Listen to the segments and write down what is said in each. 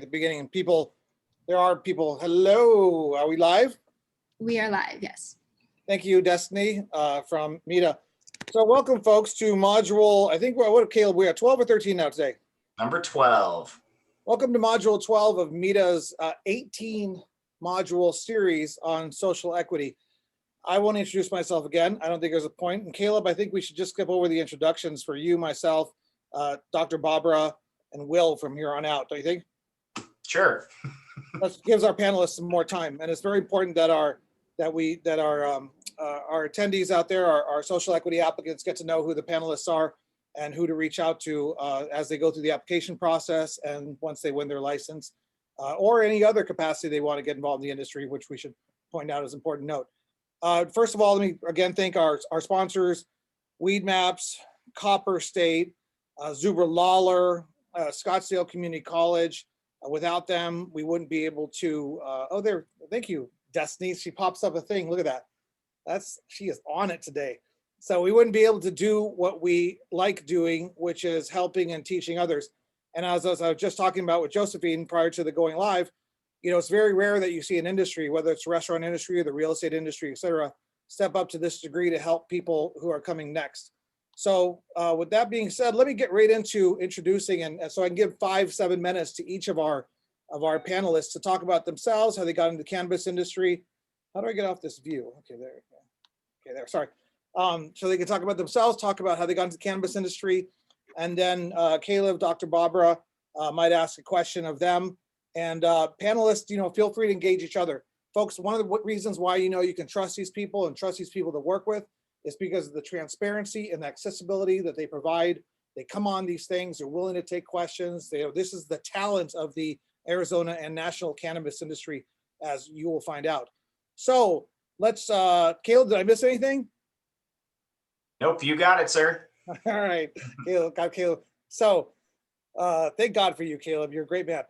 the beginning, and there are people. Hello, are we live? We are live, yes. Thank you, Destiny, from Meta. So welcome, folks, to module, I think, what, Caleb, we are 12 or 13 now today? Number 12. Welcome to module 12 of Meta's 18 module series on social equity. I won't introduce myself again. I don't think there's a point. And Caleb, I think we should just skip over the introductions for you, myself, Dr. Barbara, and Will from here on out. Don't you think? Sure. That gives our panelists some more time. And it's very important that our attendees out there, our social equity applicants, get to know who the panelists are and who to reach out to as they go through the application process and once they win their license or any other capacity they want to get involved in the industry, which we should point out as an important note. First of all, let me again thank our sponsors, Weed Maps, Copper State, Zubra Lawler, Scottsdale Community College. Without them, we wouldn't be able to, thank you, Destiny. She pops up a thing, look at that. She is on it today. So we wouldn't be able to do what we like doing, which is helping and teaching others. And as I was just talking about with Josephine prior to the going live, you know, it's very rare that you see an industry, whether it's the restaurant industry or the real estate industry, et cetera, step up to this degree to help people who are coming next. So with that being said, let me get right into introducing, and so I can give 5-7 minutes to each of our panelists to talk about themselves, how they got into the cannabis industry. How do I get off this view? Okay, there. Okay, there, sorry. So they can talk about themselves, talk about how they got into the cannabis industry, and then Caleb, Dr. Barbara might ask a question of them. And panelists, you know, feel free to engage each other. Folks, one of the reasons why you can trust these people and trust these people to work with is because of the transparency and the accessibility that they provide. They come on these things, they're willing to take questions. This is the talent of the Arizona and national cannabis industry, as you will find out. So let's, Caleb, did I miss anything? Nope, you got it, sir. All right, Caleb. So thank God for you, Caleb. You're a great man.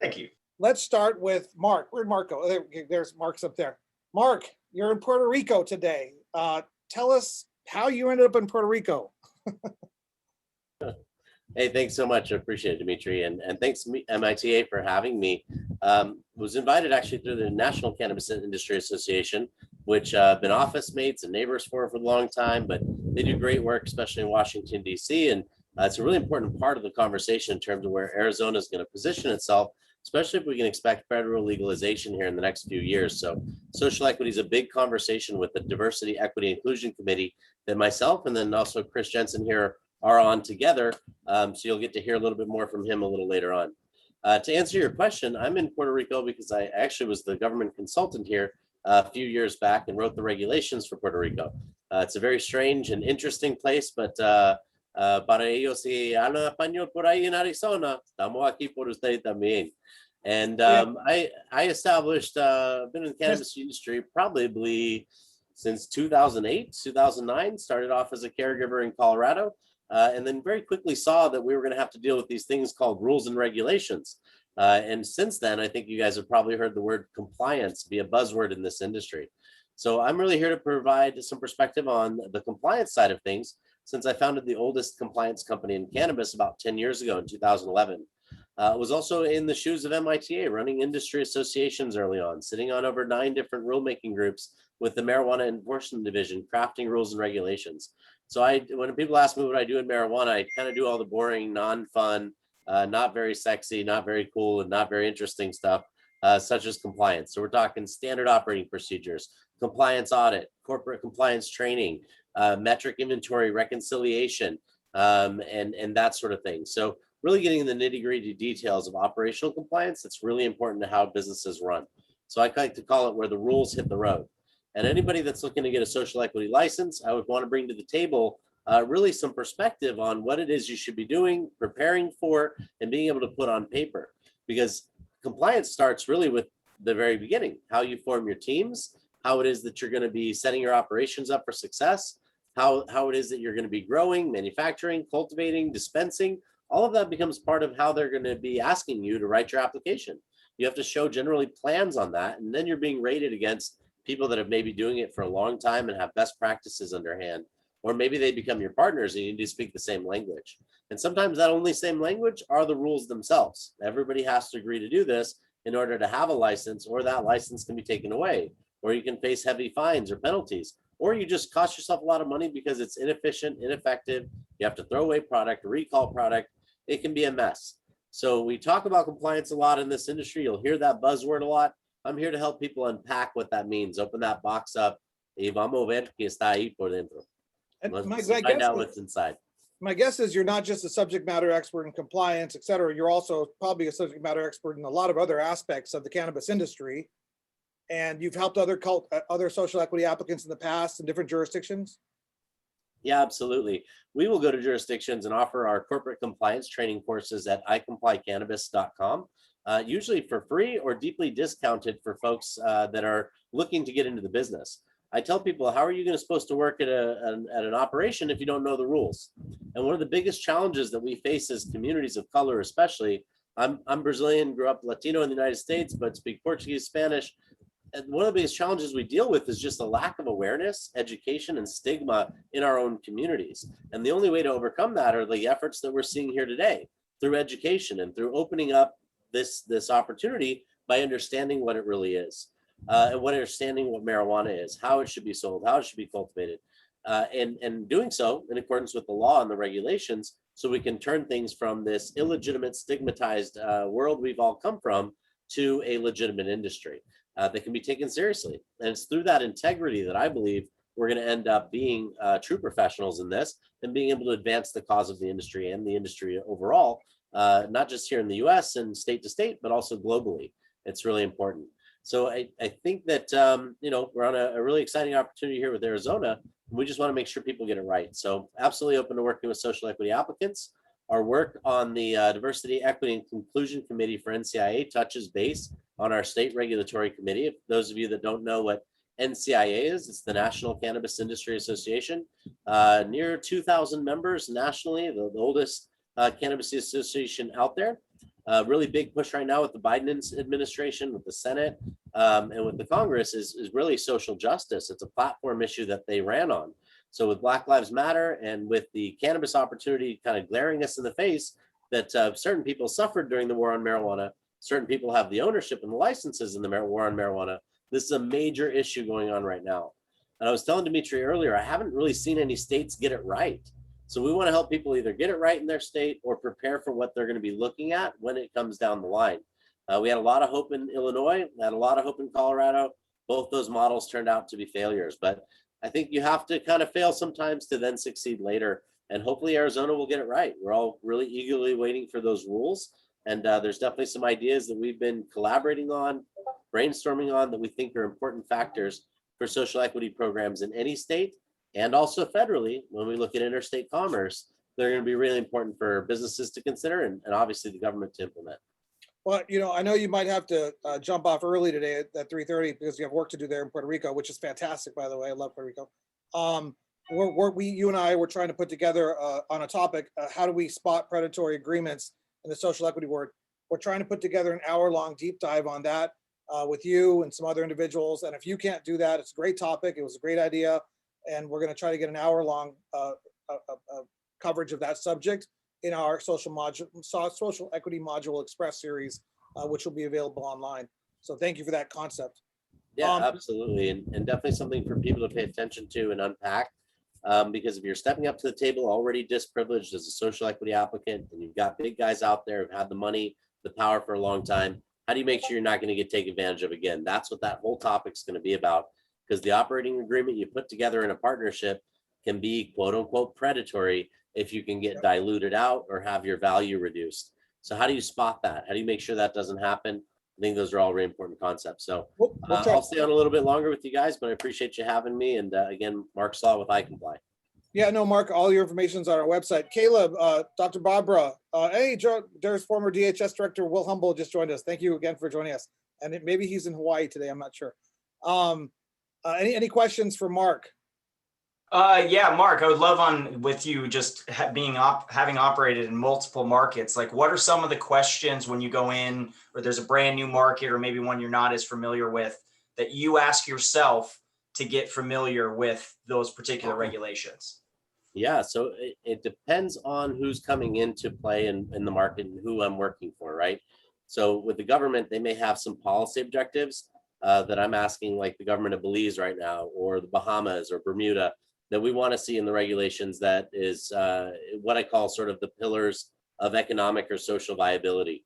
Thank you. Let's start with Mark. Where'd Mark go? There's Mark's up there. Mark, you're in Puerto Rico today. Tell us how you ended up in Puerto Rico. Hey, thanks so much. I appreciate it, Dimitri. And thanks MITA for having me. Was invited actually through the National Cannabis Industry Association, which I've been office mates and neighbors for a long time, but they do great work, especially in Washington, D.C. And it's a really important part of the conversation in terms of where Arizona is going to position itself, especially if we can expect federal legalization here in the next few years. So social equity is a big conversation with the Diversity, Equity, Inclusion Committee that myself and then also Chris Jensen here are on together. So you'll get to hear a little bit more from him a little later on. To answer your question, I'm in Puerto Rico because I actually was the government consultant here a few years back and wrote the regulations for Puerto Rico. It's a very strange and interesting place, but para ellos y hablan español por ahí en Arizona, estamos aquí por usted también. And I established, been in the cannabis industry probably since 2008, 2009, started off as a caregiver in Colorado, and then very quickly saw that we were going to have to deal with these things called rules and regulations. And since then, I think you guys have probably heard the word compliance be a buzzword in this industry. So I'm really here to provide some perspective on the compliance side of things, since I founded the oldest compliance company in cannabis about 10 years ago in 2011. Was also in the shoes of MITA, running industry associations early on, sitting on over 9 different rulemaking groups with the Marijuana Enforcement Division, crafting rules and regulations. So when people ask me what I do in marijuana, I kind of do all the boring, non-fun, not very sexy, not very cool, and not very interesting stuff, such as compliance. So we're talking standard operating procedures, compliance audit, corporate compliance training, metric inventory reconciliation, and that sort of thing. So really getting in the nitty-gritty details of operational compliance, that's really important to how businesses run. So I like to call it where the rules hit the road. And anybody that's looking to get a social equity license, I would want to bring to the table really some perspective on what it is you should be doing, preparing for, and being able to put on paper. Because compliance starts really with the very beginning, how you form your teams, how it is that you're going to be setting your operations up for success, how it is that you're going to be growing, manufacturing, cultivating, dispensing. All of that becomes part of how they're going to be asking you to write your application. You have to show generally plans on that, and then you're being rated against people that have maybe doing it for a long time and have best practices underhand. or maybe they become your partners and you need to speak the same language. And sometimes that only same language are the rules themselves. Everybody has to agree to do this in order to have a license, or that license can be taken away, or you can face heavy fines or penalties, or you just cost yourself a lot of money because it's inefficient, ineffective. You have to throw away product, recall product. It can be a mess. So we talk about compliance a lot in this industry. You'll hear that buzzword a lot. I'm here to help people unpack what that means. Open that box up. Y vamos a ver qué está ahí por dentro. And Let's find out what's inside. my guess is you're not just a subject matter expert in compliance, et cetera. You're also probably a subject matter expert in a lot of other aspects of the cannabis industry. And you've helped other social equity applicants in the past in different jurisdictions. Yeah, absolutely. We will go to jurisdictions and offer our corporate compliance training courses at icomplycannabis.com, usually for free or deeply discounted for folks that are looking to get into the business. I tell people, how are you supposed to work at an operation if you don't know the rules? And one of the biggest challenges that we face as communities of color, especially, I'm Brazilian, grew up Latino in the United States, but speak Portuguese, Spanish. And one of the biggest challenges we deal with is just a lack of awareness, education, and stigma in our own communities. And the only way to overcome that are the efforts that we're seeing here today through education and through opening up this opportunity by understanding what it really is, and understanding what marijuana is, how it should be sold, how it should be cultivated, and doing so in accordance with the law and the regulations, so we can turn things from this illegitimate, stigmatized world we've all come from to a legitimate industry that can be taken seriously. And it's through that integrity that I believe we're going to end up being true professionals in this and being able to advance the cause of the industry and the industry overall, not just here in the US and state to state, but also globally. It's really important. So I think that, we're on a really exciting opportunity here with Arizona. And we just want to make sure people get it right. So absolutely open to working with social equity applicants. Our work on the Diversity, Equity, and Inclusion Committee for NCIA touches base on our state regulatory committee. If those of you that don't know what NCIA is, it's the National Cannabis Industry Association, near 2,000 members nationally, the oldest cannabis association out there. Really big push right now with the Biden administration, with the Senate, and with the Congress is really social justice. It's a platform issue that they ran on. So with Black Lives Matter and with the cannabis opportunity kind of glaring us in the face that certain people suffered during the war on marijuana, certain people have the ownership and the licenses in the war on marijuana. This is a major issue going on right now. And I was telling Dimitri earlier, I haven't really seen any states get it right. So we want to help people either get it right in their state or prepare for what they're going to be looking at when it comes down the line. We had a lot of hope in Illinois, had a lot of hope in Colorado. Both those models turned out to be failures, but I think you have to kind of fail sometimes to then succeed later. And hopefully Arizona will get it right. We're all really eagerly waiting for those rules. And there's definitely some ideas that we've been collaborating on, brainstorming on, that we think are important factors for social equity programs in any state. And also federally, when we look at interstate commerce, they're going to be really important for businesses to consider and obviously the government to implement. Well, I know you might have to jump off early today at 3:30 because you have work to do there in Puerto Rico, which is fantastic, by the way. I love Puerto Rico. You and I were trying to put together on a topic, how do we spot predatory agreements in the social equity world? We're trying to put together an hour-long deep dive on that with you and some other individuals. And if you can't do that, it's a great topic. It was a great idea. And we're going to try to get an hour-long coverage of that subject in our social equity module express series, which will be available online. So thank you for that concept. Yeah, absolutely. And definitely something for people to pay attention to and unpack. Because if you're stepping up to the table already disprivileged as a social equity applicant, and you've got big guys out there who've had the money, the power for a long time, how do you make sure you're not going to get taken advantage of again? That's what that whole topic's going to be about. Because the operating agreement you put together in a partnership can be quote unquote predatory if you can get diluted out or have your value reduced. So how do you spot that? How do you make sure that doesn't happen? I think those are all really important concepts. So I'll stay on a little bit longer with you guys, but I appreciate you having me. And again, Mark Slaw with iComply. Yeah, no, Mark, all your information is on our website. Caleb, Dr. Barbara, hey, there's former DHS Director Will Humble just joined us. Thank you again for joining us. And maybe he's in Hawaii today, I'm not sure. Any questions for Mark? Yeah, Mark, I would love with you just having operated in multiple markets. Like, what are some of the questions when you go in, or there's a brand new market, or maybe one you're not as familiar with, that you ask yourself to get familiar with those particular regulations? Yeah, so it depends on who's coming into play in the market and who I'm working for, right? So with the government, they may have some policy objectives that I'm asking, like the government of Belize right now, or the Bahamas or Bermuda, that we want to see in the regulations that is what I call sort of the pillars of economic or social viability.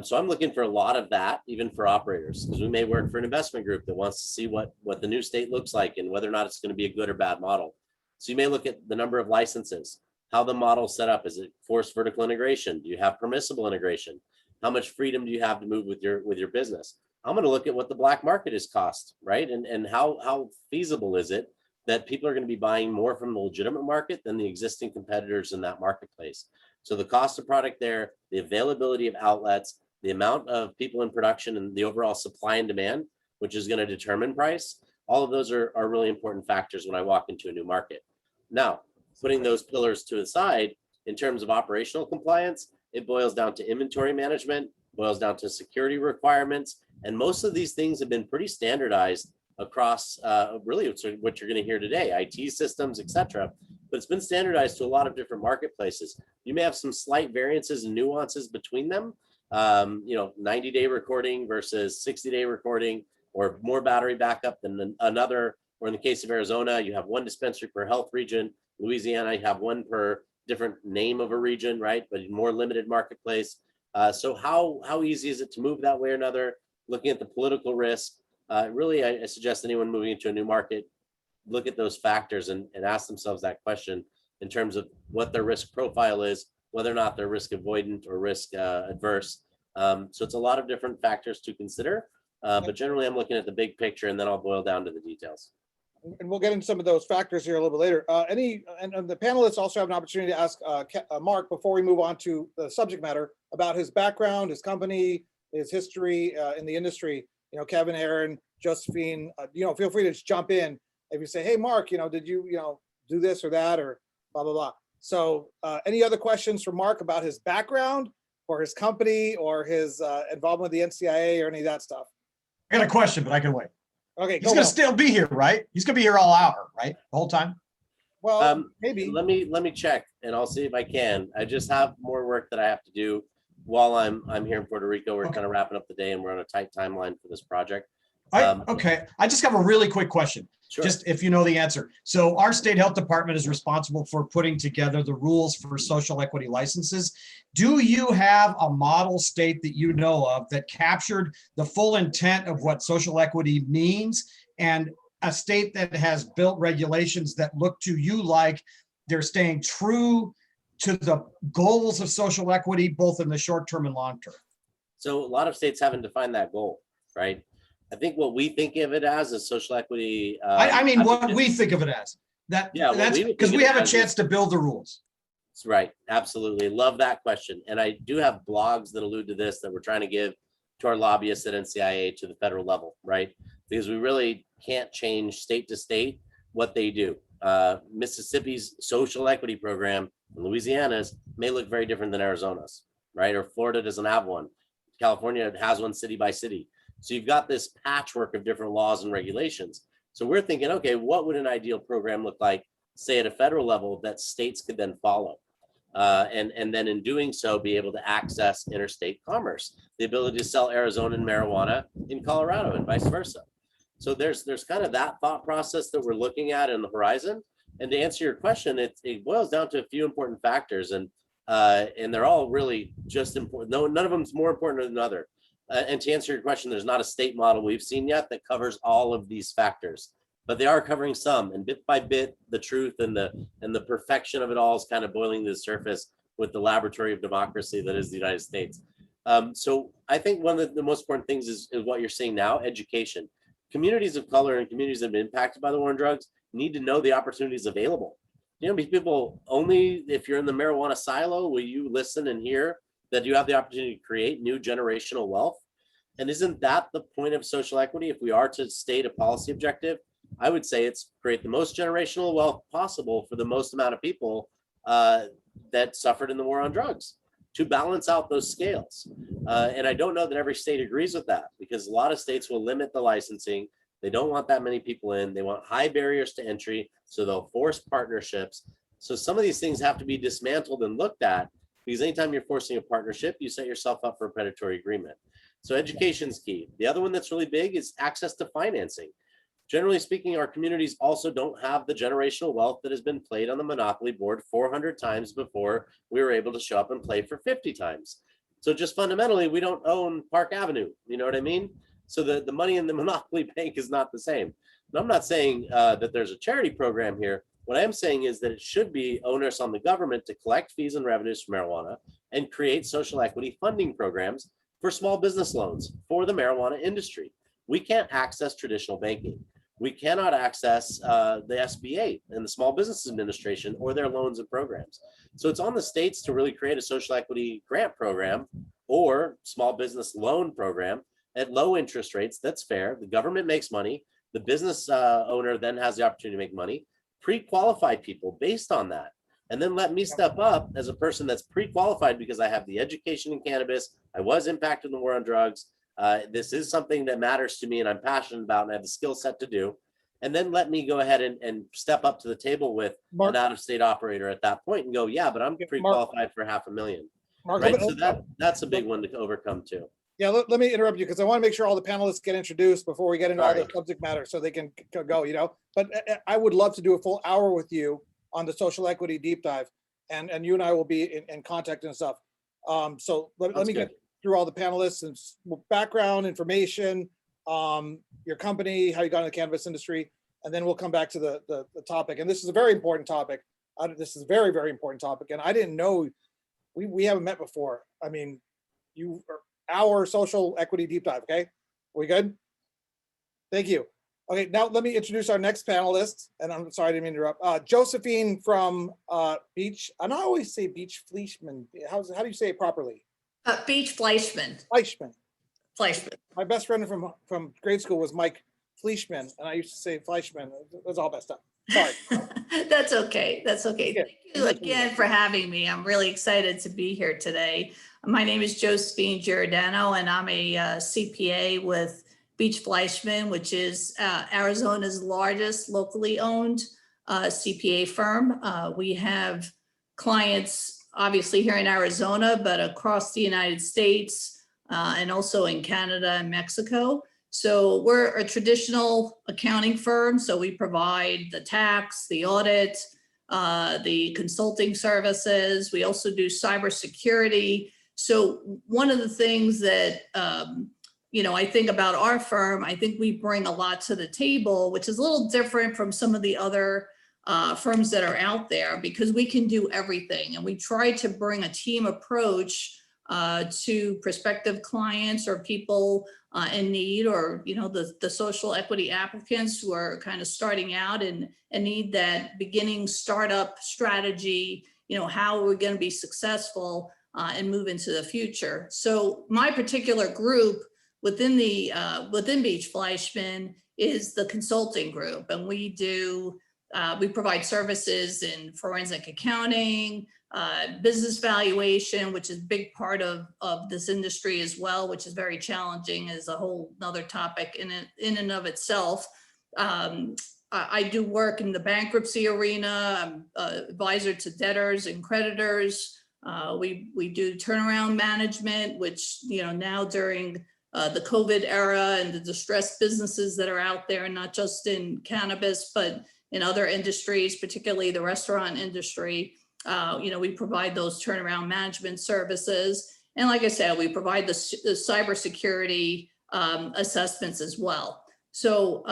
So I'm looking for a lot of that, even for operators, because we may work for an investment group that wants to see what the new state looks like and whether or not it's going to be a good or bad model. So you may look at the number of licenses, how the model's set up. Is it forced vertical integration? Do you have permissible integration? How much freedom do you have to move with your business? I'm going to look at what the black market is cost, right? And how feasible is it that people are going to be buying more from the legitimate market than the existing competitors in that marketplace. So the cost of product there, the availability of outlets, the amount of people in production, and the overall supply and demand, which is going to determine price. All of those are really important factors when I walk into a new market. Now, putting those pillars to the side, in terms of operational compliance, it boils down to inventory management, boils down to security requirements, and most of these things have been pretty standardized across really what you're going to hear today, IT systems, etc. But it's been standardized to a lot of different marketplaces. You may have some slight variances and nuances between them. 90-day recording versus 60-day recording, or more battery backup than another. Or in the case of Arizona, you have one dispensary per health region. Louisiana, you have one per different name of a region, right? But in more limited marketplace. So how easy is it to move that way or another? Looking at the political risk, really, I suggest anyone moving into a new market look at those factors and ask themselves that question in terms of what their risk profile is, whether or not they're risk avoidant or risk adverse. So it's a lot of different factors to consider, but generally I'm looking at the big picture and then I'll boil down to the details. And we'll get into some of those factors here a little bit later. And the panelists also have an opportunity to ask Mark, before we move on to the subject matter, about his background, his company, his history in the industry. Kevin, Aaron, Josephine, feel free to just jump in. If you say, hey, Mark, did you, do this or that or blah, blah, blah. So any other questions for Mark about his background or his company or his involvement with the NCIA or any of that stuff? I got a question, but I can wait. Okay, He's going to still be here, right? He's going to be here all hour, right? The whole time? Well, maybe. Let me check and I'll see if I can. I just have more work that I have to do while I'm here in Puerto Rico. We're kind of wrapping up the day and we're on a tight timeline for this project. Okay. I just have a really quick question. Sure. Just if you know the answer. So our state health department is responsible for putting together the rules for social equity licenses. Do you have a model state that you know of that captured the full intent of what social equity means, and a state that has built regulations that look to you like they're staying true to the goals of social equity, both in the short term and long term? So a lot of states haven't defined that goal, right? I think what we think of it as is social equity. I mean, what we think of it as. That's because we have a chance to build the rules. That's right. Absolutely. Love that question. And I do have blogs that allude to this that we're trying to give to our lobbyists at NCIA to the federal level, right? Because we really can't change state to state what they do. Mississippi's social equity program and Louisiana's may look very different than Arizona's, right? Or Florida doesn't have one. California has one city by city. So you've got this patchwork of different laws and regulations. So we're thinking, okay, what would an ideal program look like, say at a federal level, that states could then follow? And then in doing so, be able to access interstate commerce, the ability to sell Arizonan marijuana in Colorado and vice versa. So there's kind of that thought process that we're looking at in the horizon. And to answer your question, it boils down to a few important factors, and they're all really just important. No, none of them is more important than another. And to answer your question, there's not a state model we've seen yet that covers all of these factors, but they are covering some. And bit by bit, the truth and the perfection of it all is kind of boiling to the surface with the laboratory of democracy that is the United States. So I think one of the most important things is what you're seeing now: education. Communities of color and communities that have been impacted by the war on drugs need to know the opportunities available. People only, if you're in the marijuana silo, will you listen and hear that you have the opportunity to create new generational wealth? And isn't that the point of social equity? If we are to state a policy objective, I would say it's create the most generational wealth possible for the most amount of people that suffered in the war on drugs, to balance out those scales. And I don't know that every state agrees with that, because a lot of states will limit the licensing. They don't want that many people in. They want high barriers to entry, so they'll force partnerships. So some of these things have to be dismantled and looked at, because anytime you're forcing a partnership, you set yourself up for a predatory agreement. So education's key. The other one that's really big is access to financing. Generally speaking, our communities also don't have the generational wealth that has been played on the Monopoly board 400 times before we were able to show up and play for 50 times. So just fundamentally, we don't own Park Avenue, you know what I mean? So the money in the Monopoly bank is not the same. And I'm not saying that there's a charity program here. What I am saying is that it should be onus on the government to collect fees and revenues from marijuana and create social equity funding programs for small business loans for the marijuana industry. We can't access traditional banking. We cannot access the SBA and the Small Business Administration or their loans and programs. So it's on the states to really create a social equity grant program or small business loan program at low interest rates. That's fair. The government makes money. The business owner then has the opportunity to make money. Pre-qualify people based on that. And then let me step up as a person that's pre-qualified because I have the education in cannabis. I was impacted in the war on drugs. This is something that matters to me and I'm passionate about and I have the skill set to do. And then let me go ahead and step up to the table with Mark, an out-of-state operator at that point and go, yeah, but I'm pre-qualified for $500,000. Mark, Right. So that's a big one to overcome too. Yeah, let me interrupt you because I want to make sure all the panelists get introduced before we get into all the Sorry. subject matter so they can go, you know. But I would love to do a full hour with you on the social equity deep dive, and you and I will be in contact and stuff. So let me get through all the panelists and background information, your company, how you got in the cannabis industry, and then we'll come back to the topic. And this is a very important topic. This is a very, very important topic. And I didn't know, we haven't met before. I mean, you are our social equity deep dive, okay? We good? Thank you. Okay, now let me introduce our next panelist, and I'm sorry I didn't mean to interrupt. Josephine from Beach, and I always say Beach Fleischman. How do you say it properly? Beach Fleischman. Fleischman. Fleischman. My best friend from grade school was Mike Fleischman, and I used to say Fleischman. It was all messed up. Sorry. That's okay. That's okay. Yeah. Thank you again for having me. I'm really excited to be here today. My name is Josephine Giordano, and I'm a CPA with Beach Fleischman, which is Arizona's largest locally owned CPA firm. We have clients obviously here in Arizona, but across the United States and also in Canada and Mexico. So we're a traditional accounting firm. So we provide the tax, the audit, the consulting services. We also do cybersecurity. So one of the things that, I think about our firm, I think we bring a lot to the table, which is a little different from some of the other firms that are out there because we can do everything. And we try to bring a team approach to prospective clients or people in need, or the social equity applicants who are kind of starting out and need that beginning startup strategy. How are we going to be successful and move into the future? So my particular group within Beach Fleischman is the consulting group, and we provide services in forensic accounting, business valuation, which is a big part of this industry as well, which is very challenging as a whole nother topic in and of itself. I do work in the bankruptcy arena. I'm advisor to debtors and creditors. We do turnaround management, which, now during the COVID era and the distressed businesses that are out there, not just in cannabis, but in other industries, particularly the restaurant industry. We provide those turnaround management services. And like I said, we provide the cybersecurity assessments as well. So,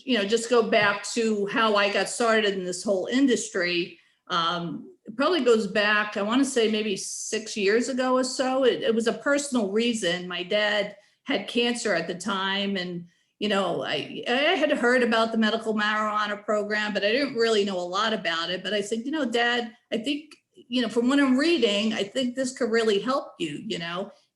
just go back to how I got started in this whole industry. It probably goes back, I want to say maybe 6 years ago or so. It was a personal reason. My dad had cancer at the time, and I had heard about the medical marijuana program, but I didn't really know a lot about it. But I said, Dad, I think, from what I'm reading, I think this could really help you,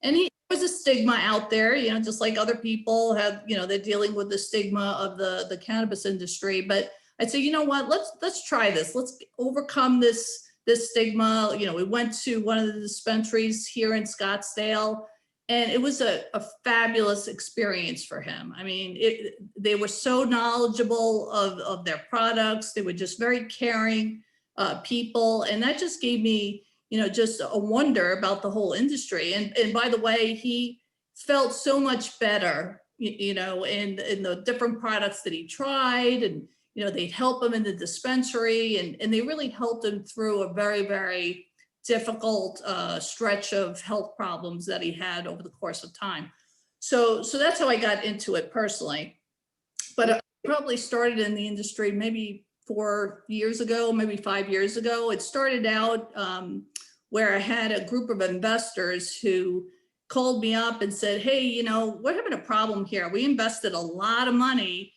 and there was a stigma out there, just like other people have, they're dealing with the stigma of the cannabis industry. But I'd say, you know what, let's try this. Let's overcome this stigma. We went to one of the dispensaries here in Scottsdale, and it was a fabulous experience for him. I mean, they were so knowledgeable of their products. They were just very caring. people. And that just gave me, just a wonder about the whole industry. And by the way, he felt so much better, in the different products that he tried, and, they'd help him in the dispensary, and they really helped him through a very, very difficult stretch of health problems that he had over the course of time. So that's how I got into it personally. But I probably started in the industry maybe 4 years ago, maybe 5 years ago. It started out where I had a group of investors who called me up and said, hey, we're having a problem here. We invested a lot of money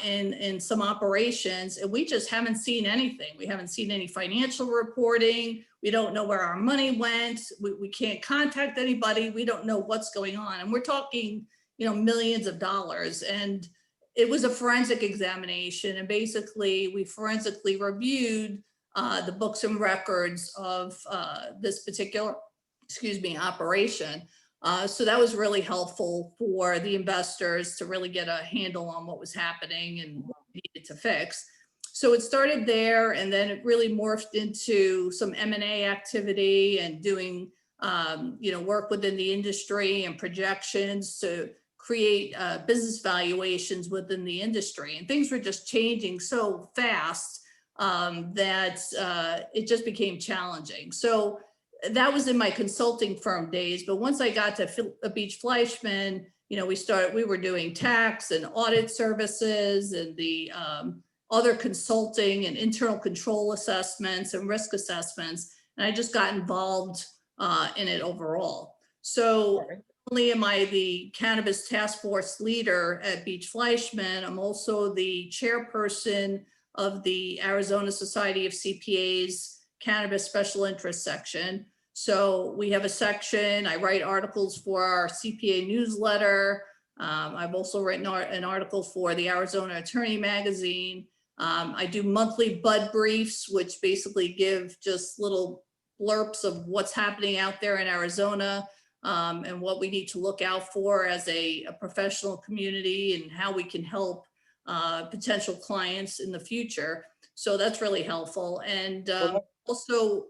in some operations, and we just haven't seen anything. We haven't seen any financial reporting. We don't know where our money went. We can't contact anybody. We don't know what's going on. And we're talking, millions of dollars. And it was a forensic examination. And basically, we forensically reviewed the books and records of this particular, operation. So that was really helpful for the investors to really get a handle on what was happening and what we needed to fix. So it started there, and then it really morphed into some M&A activity and doing, work within the industry and projections to create business valuations within the industry. And things were just changing so fast that it just became challenging. So that was in my consulting firm days. But once I got to Beach Fleischman, we were doing tax and audit services and the other consulting and internal control assessments and risk assessments. And I just got involved in it overall. So not only am I the cannabis task force leader at Beach Fleischman, I'm also the chairperson of the Arizona Society of CPAs Cannabis Special Interest section. So we have a section, I write articles for our CPA newsletter. I've also written an article for the Arizona Attorney magazine. I do monthly bud briefs, which basically give just little blurps of what's happening out there in Arizona and what we need to look out for as a professional community and how we can help potential clients in the future. So that's really helpful. And also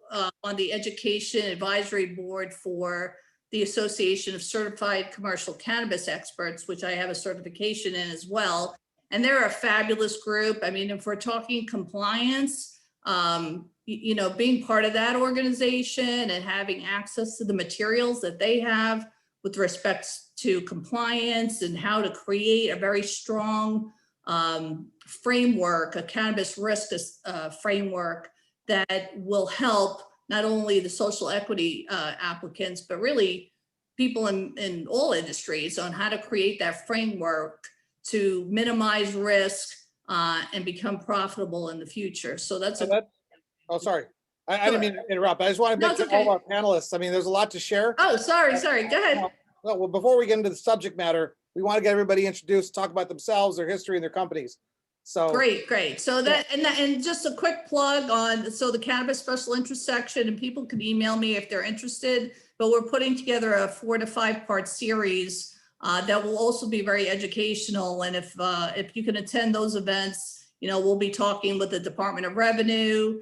on the education advisory board for the Association of Certified Commercial Cannabis Experts, which I have a certification in as well. And they're a fabulous group. I mean, if we're talking compliance, being part of that organization and having access to the materials that they have with respect to compliance and how to create a very strong framework, a cannabis risk framework that will help not only the social equity applicants, but really people in all industries on how to create that framework to minimize risk and become profitable in the future. So that's oh, sorry. I didn't mean to interrupt. I just want to make sure all of our panelists, I mean, there's a lot to share. Oh, sorry. Go ahead. Well, before we get into the subject matter, we want to get everybody introduced, talk about themselves, their history, and their companies. So Great. So and just a quick plug on, so the Cannabis Special Interest section, and people can email me if they're interested, but we're putting together a 4 to 5 part series that will also be very educational. And if you can attend those events, we'll be talking with the Department of Revenue,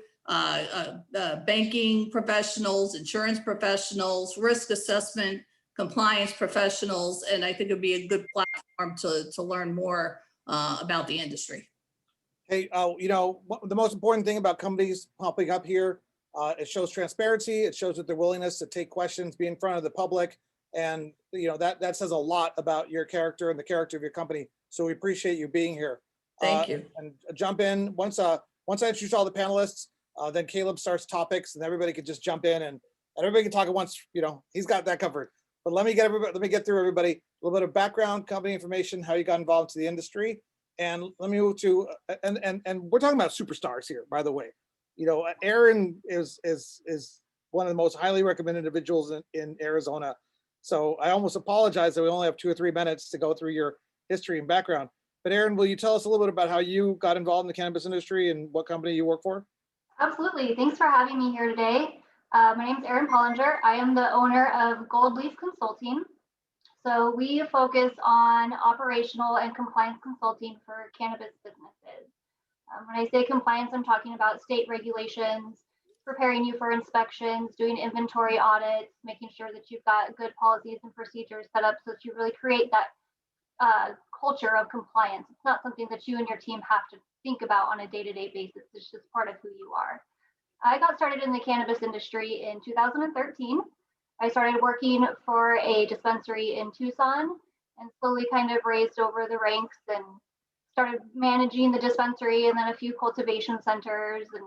banking professionals, insurance professionals, risk assessment, compliance professionals, and I think it'd be a good platform to learn more about the industry. Hey, the most important thing about companies popping up here, it shows transparency. It shows that their willingness to take questions, be in front of the public, and that says a lot about your character and the character of your company. So we appreciate you being here. Thank you. And jump in once I introduce all the panelists. Then Caleb starts topics, and everybody can just jump in and everybody can talk at once. He's got that covered. But let me get through everybody a little bit of background, company information, how you got involved in the industry. And let me move to, and we're talking about superstars here, by the way. Aaron is one of the most highly recommended individuals in Arizona. So I almost apologize that we only have 2 or 3 minutes to go through your history and background. But Aaron, will you tell us a little bit about how you got involved in the cannabis industry and what company you work for? Absolutely. Thanks for having me here today. My name is Erin Pollinger. I am the owner of Gold Leaf Consulting. So we focus on operational and compliance consulting for cannabis businesses. When I say compliance, I'm talking about state regulations, preparing you for inspections, doing inventory audits, making sure that you've got good policies and procedures set up so that you really create that culture of compliance. It's not something that you and your team have to think about on a day-to-day basis. It's just part of who you are. I got started in the cannabis industry in 2013. I started working for a dispensary in Tucson and slowly kind of raised over the ranks and started managing the dispensary and then a few cultivation centers, and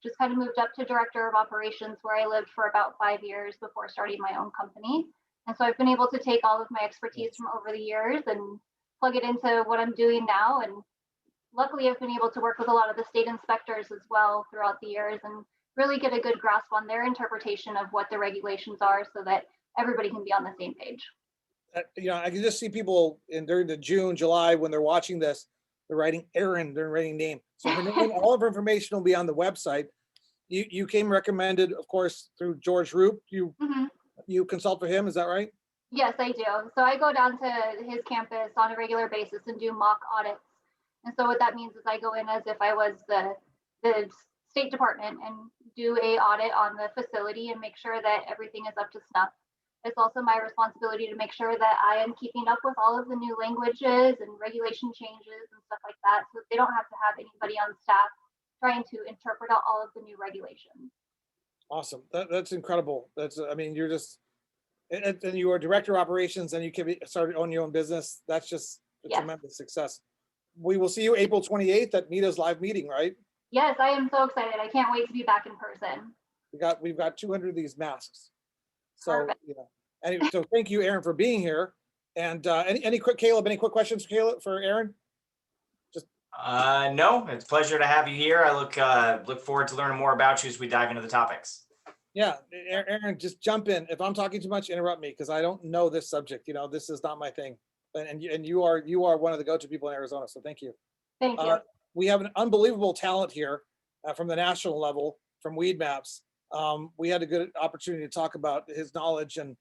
just kind of moved up to director of operations, where I lived for about 5 years before starting my own company. And so I've been able to take all of my expertise from over the years and plug it into what I'm doing now. And luckily, I've been able to work with a lot of the state inspectors as well throughout the years and really get a good grasp on their interpretation of what the regulations are so that everybody can be on the same page. You know, I can just see people during the June, July, when they're watching this, they're writing Erin, they're writing name. So her name, all of her information will be on the website. You came recommended, of course, through George Roop. You consult for him, is that right? Yes, I do. So I go down to his campus on a regular basis and do mock audits. And so what that means is I go in as if I was the State Department and do a audit on the facility and make sure that everything is up to snuff. It's also my responsibility to make sure that I am keeping up with all of the new languages and regulation changes and stuff like that, so they don't have to have anybody on staff trying to interpret out all of the new regulations. Awesome. That's incredible. I mean, you're just, and you are director of operations and you can start on your own business. That's just a tremendous success. We will see you April 28th at Mita's live meeting, right? Yes, I am so excited. I can't wait to be back in person. We've got 200 of these masks. So, Perfect. Anyway, so thank you, Erin, for being here. And any quick questions for Erin? No, it's a pleasure to have you here. I look forward to learning more about you as we dive into the topics. Yeah, Erin, just jump in. If I'm talking too much, interrupt me, because I don't know this subject. You know, this is not my thing. And you are one of the go-to people in Arizona. So thank you. Thank you. We have an unbelievable talent here from the national level from Weed Maps. We had a good opportunity to talk about his knowledge and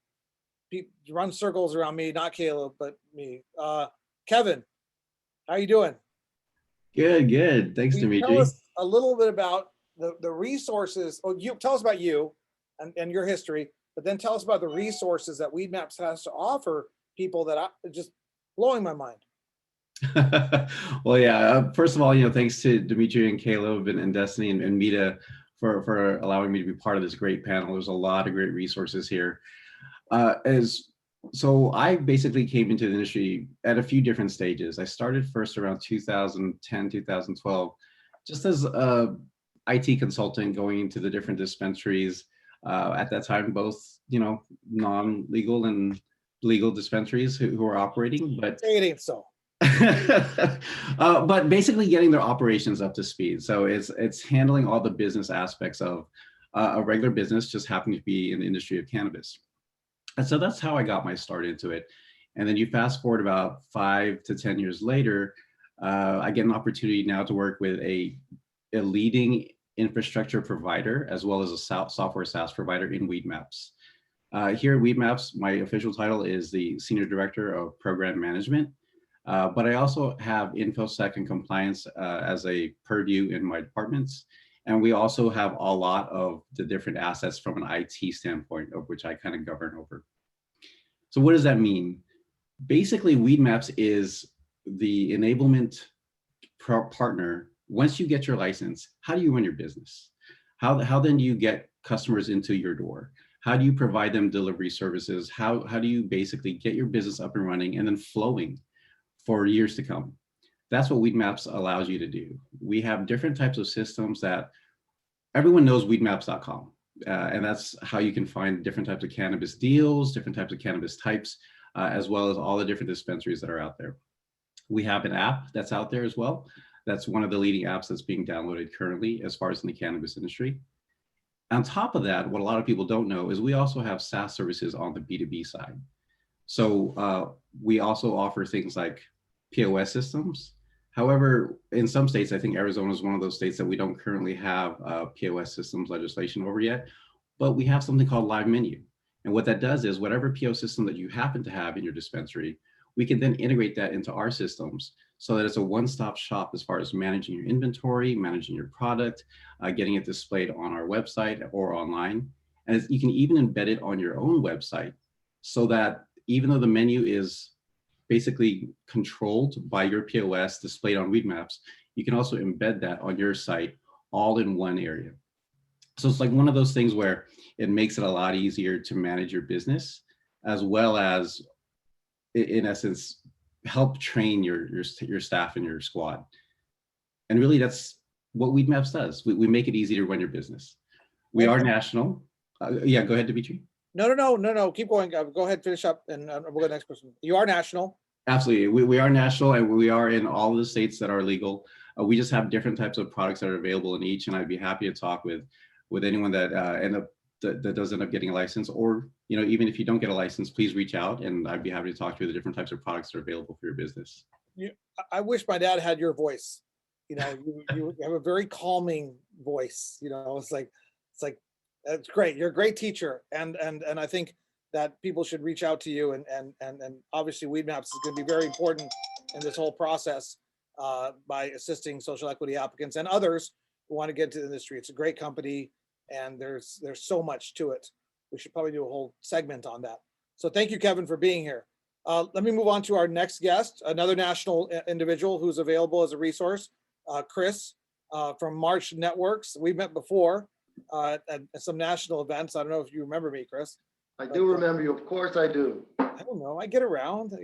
run circles around me, not Caleb, but me. Kevin, how you doing? Good. Thanks, Dimitri. Tell us a little bit about the resources. Oh, you tell us about you and your history, but then tell us about the resources that Weed Maps has to offer people that are just blowing my mind. Well, yeah. First of all, thanks to Dimitri and Caleb and Destiny and Mita for allowing me to be part of this great panel. There's a lot of great resources here. So I basically came into the industry at a few different stages. I started first around 2010, 2012, just as a IT consultant going into the different dispensaries. At that time, both, non-legal and legal dispensaries who are operating, but it ain't so. But basically getting their operations up to speed. So it's handling all the business aspects of a regular business, just happening to be in the industry of cannabis. And so that's how I got my start into it. And then you fast forward about 5 to 10 years later, I get an opportunity now to work with a leading infrastructure provider, as well as a software SaaS provider in Weed Maps. Here at Weed Maps, my official title is the Senior Director of Program Management, but I also have InfoSec and compliance as a purview in my departments. And we also have a lot of the different assets from an IT standpoint, of which I kind of govern over. So what does that mean? Basically, Weed Maps is the enablement partner. Once you get your license, how do you run your business? How then do you get customers into your door? How do you provide them delivery services? How do you basically get your business up and running and then flowing for years to come? That's what Weed Maps allows you to do. We have different types of systems that everyone knows weedmaps.com. And that's how you can find different types of cannabis deals, different types of cannabis types, as well as all the different dispensaries that are out there. We have an app that's out there as well. That's one of the leading apps that's being downloaded currently as far as in the cannabis industry. On top of that, what a lot of people don't know is we also have SaaS services on the B2B side. So we also offer things like POS systems. However, in some states, I think Arizona is one of those states that we don't currently have POS systems legislation over yet, but we have something called Live Menu. And what that does is whatever POS system that you happen to have in your dispensary, we can then integrate that into our systems so that it's a one-stop shop as far as managing your inventory, managing your product, getting it displayed on our website or online. And you can even embed it on your own website so that even though the menu is basically controlled by your POS displayed on Weedmaps, you can also embed that on your site all in one area. So it's like one of those things where it makes it a lot easier to manage your business, as well as, in essence, help train your staff and your squad. And really, that's what Weedmaps does. We make it easy to run your business. We are national. Yeah, go ahead, Dimitri. No. Keep going. Go ahead, finish up, and we'll go to the next person. You are national. Absolutely. We are national, and we are in all the states that are legal. We just have different types of products that are available in each, and I'd be happy to talk with anyone that that does end up getting a license, or even if you don't get a license, please reach out, and I'd be happy to talk to you the different types of products that are available for your business. I wish my dad had your voice. You have a very calming voice. It's like that's great. You're a great teacher, and I think that people should reach out to you, and obviously Weedmaps is going to be very important in this whole process by assisting social equity applicants and others who want to get into the industry. It's a great company, and there's so much to it. We should probably do a whole segment on that. So thank you, Kevin, for being here. Let me move on to our next guest, another national individual who's available as a resource, Chris from March Networks. We've met before at some national events. I don't know if you remember me, Chris. I do remember you. Of course I do. I don't know. I get around,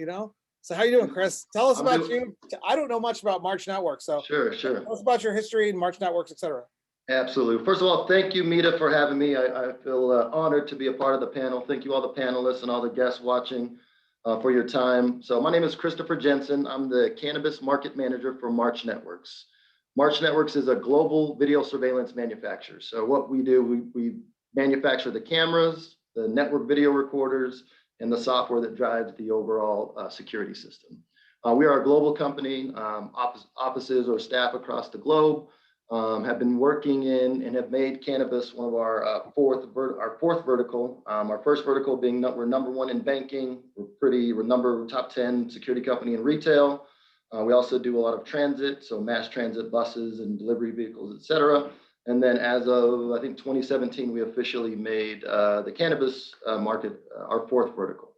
So how you doing, Chris? Tell us about you. I don't know much about March Networks, so Sure. tell us about your history and March Networks, et cetera. Absolutely. First of all, thank you, Mita, for having me. I feel honored to be a part of the panel. Thank you, all the panelists and all the guests watching for your time. So my name is Christopher Jensen. I'm the Cannabis Market Manager for March Networks. March Networks is a global video surveillance manufacturer. So what we do, we manufacture the cameras, the network video recorders, and the software that drives the overall security system. We are a global company, offices or staff across the globe, have been working in and have made cannabis one of our fourth vertical. Our first vertical being we're number one in banking. We're top 10 security company in retail. We also do a lot of transit, so mass transit buses and delivery vehicles, et cetera. And then as of, I think, 2017, we officially made the cannabis market our fourth vertical.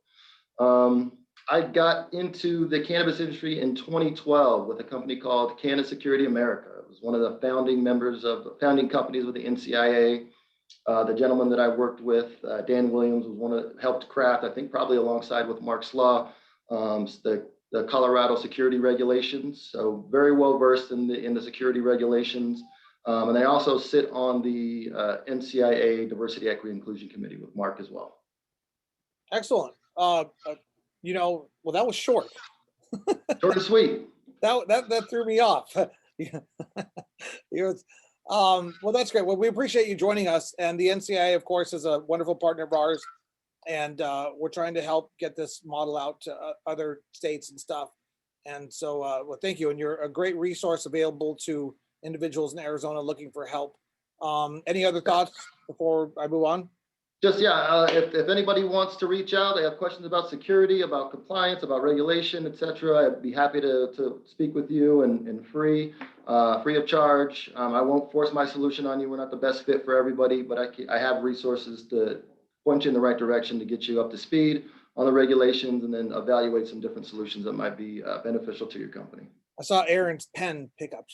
I got into the cannabis industry in 2012 with a company called Canna Security America. It was one of the founding companies with the NCIA. The gentleman that I worked with, Dan Williams, was one that helped craft, I think probably alongside with Mark's Law, the Colorado security regulations. So very well versed in the security regulations. And I also sit on the NCIA Diversity, Equity, Inclusion Committee with Mark as well. Excellent. Well, that was short. Short and sweet. That threw me off. Well, that's great. Well, we appreciate you joining us. And the NCIA, of course, is a wonderful partner of ours. And we're trying to help get this model out to other states and stuff. And so, well, thank you. And you're a great resource available to individuals in Arizona looking for help. Any other thoughts before I move on? Just, if anybody wants to reach out, they have questions about security, about compliance, about regulation, et cetera, I'd be happy to speak with you and free of charge. I won't force my solution on you. We're not the best fit for everybody, but I have resources to point you in the right direction to get you up to speed on the regulations and then evaluate some different solutions that might be beneficial to your company. I saw Erin's pen pick up.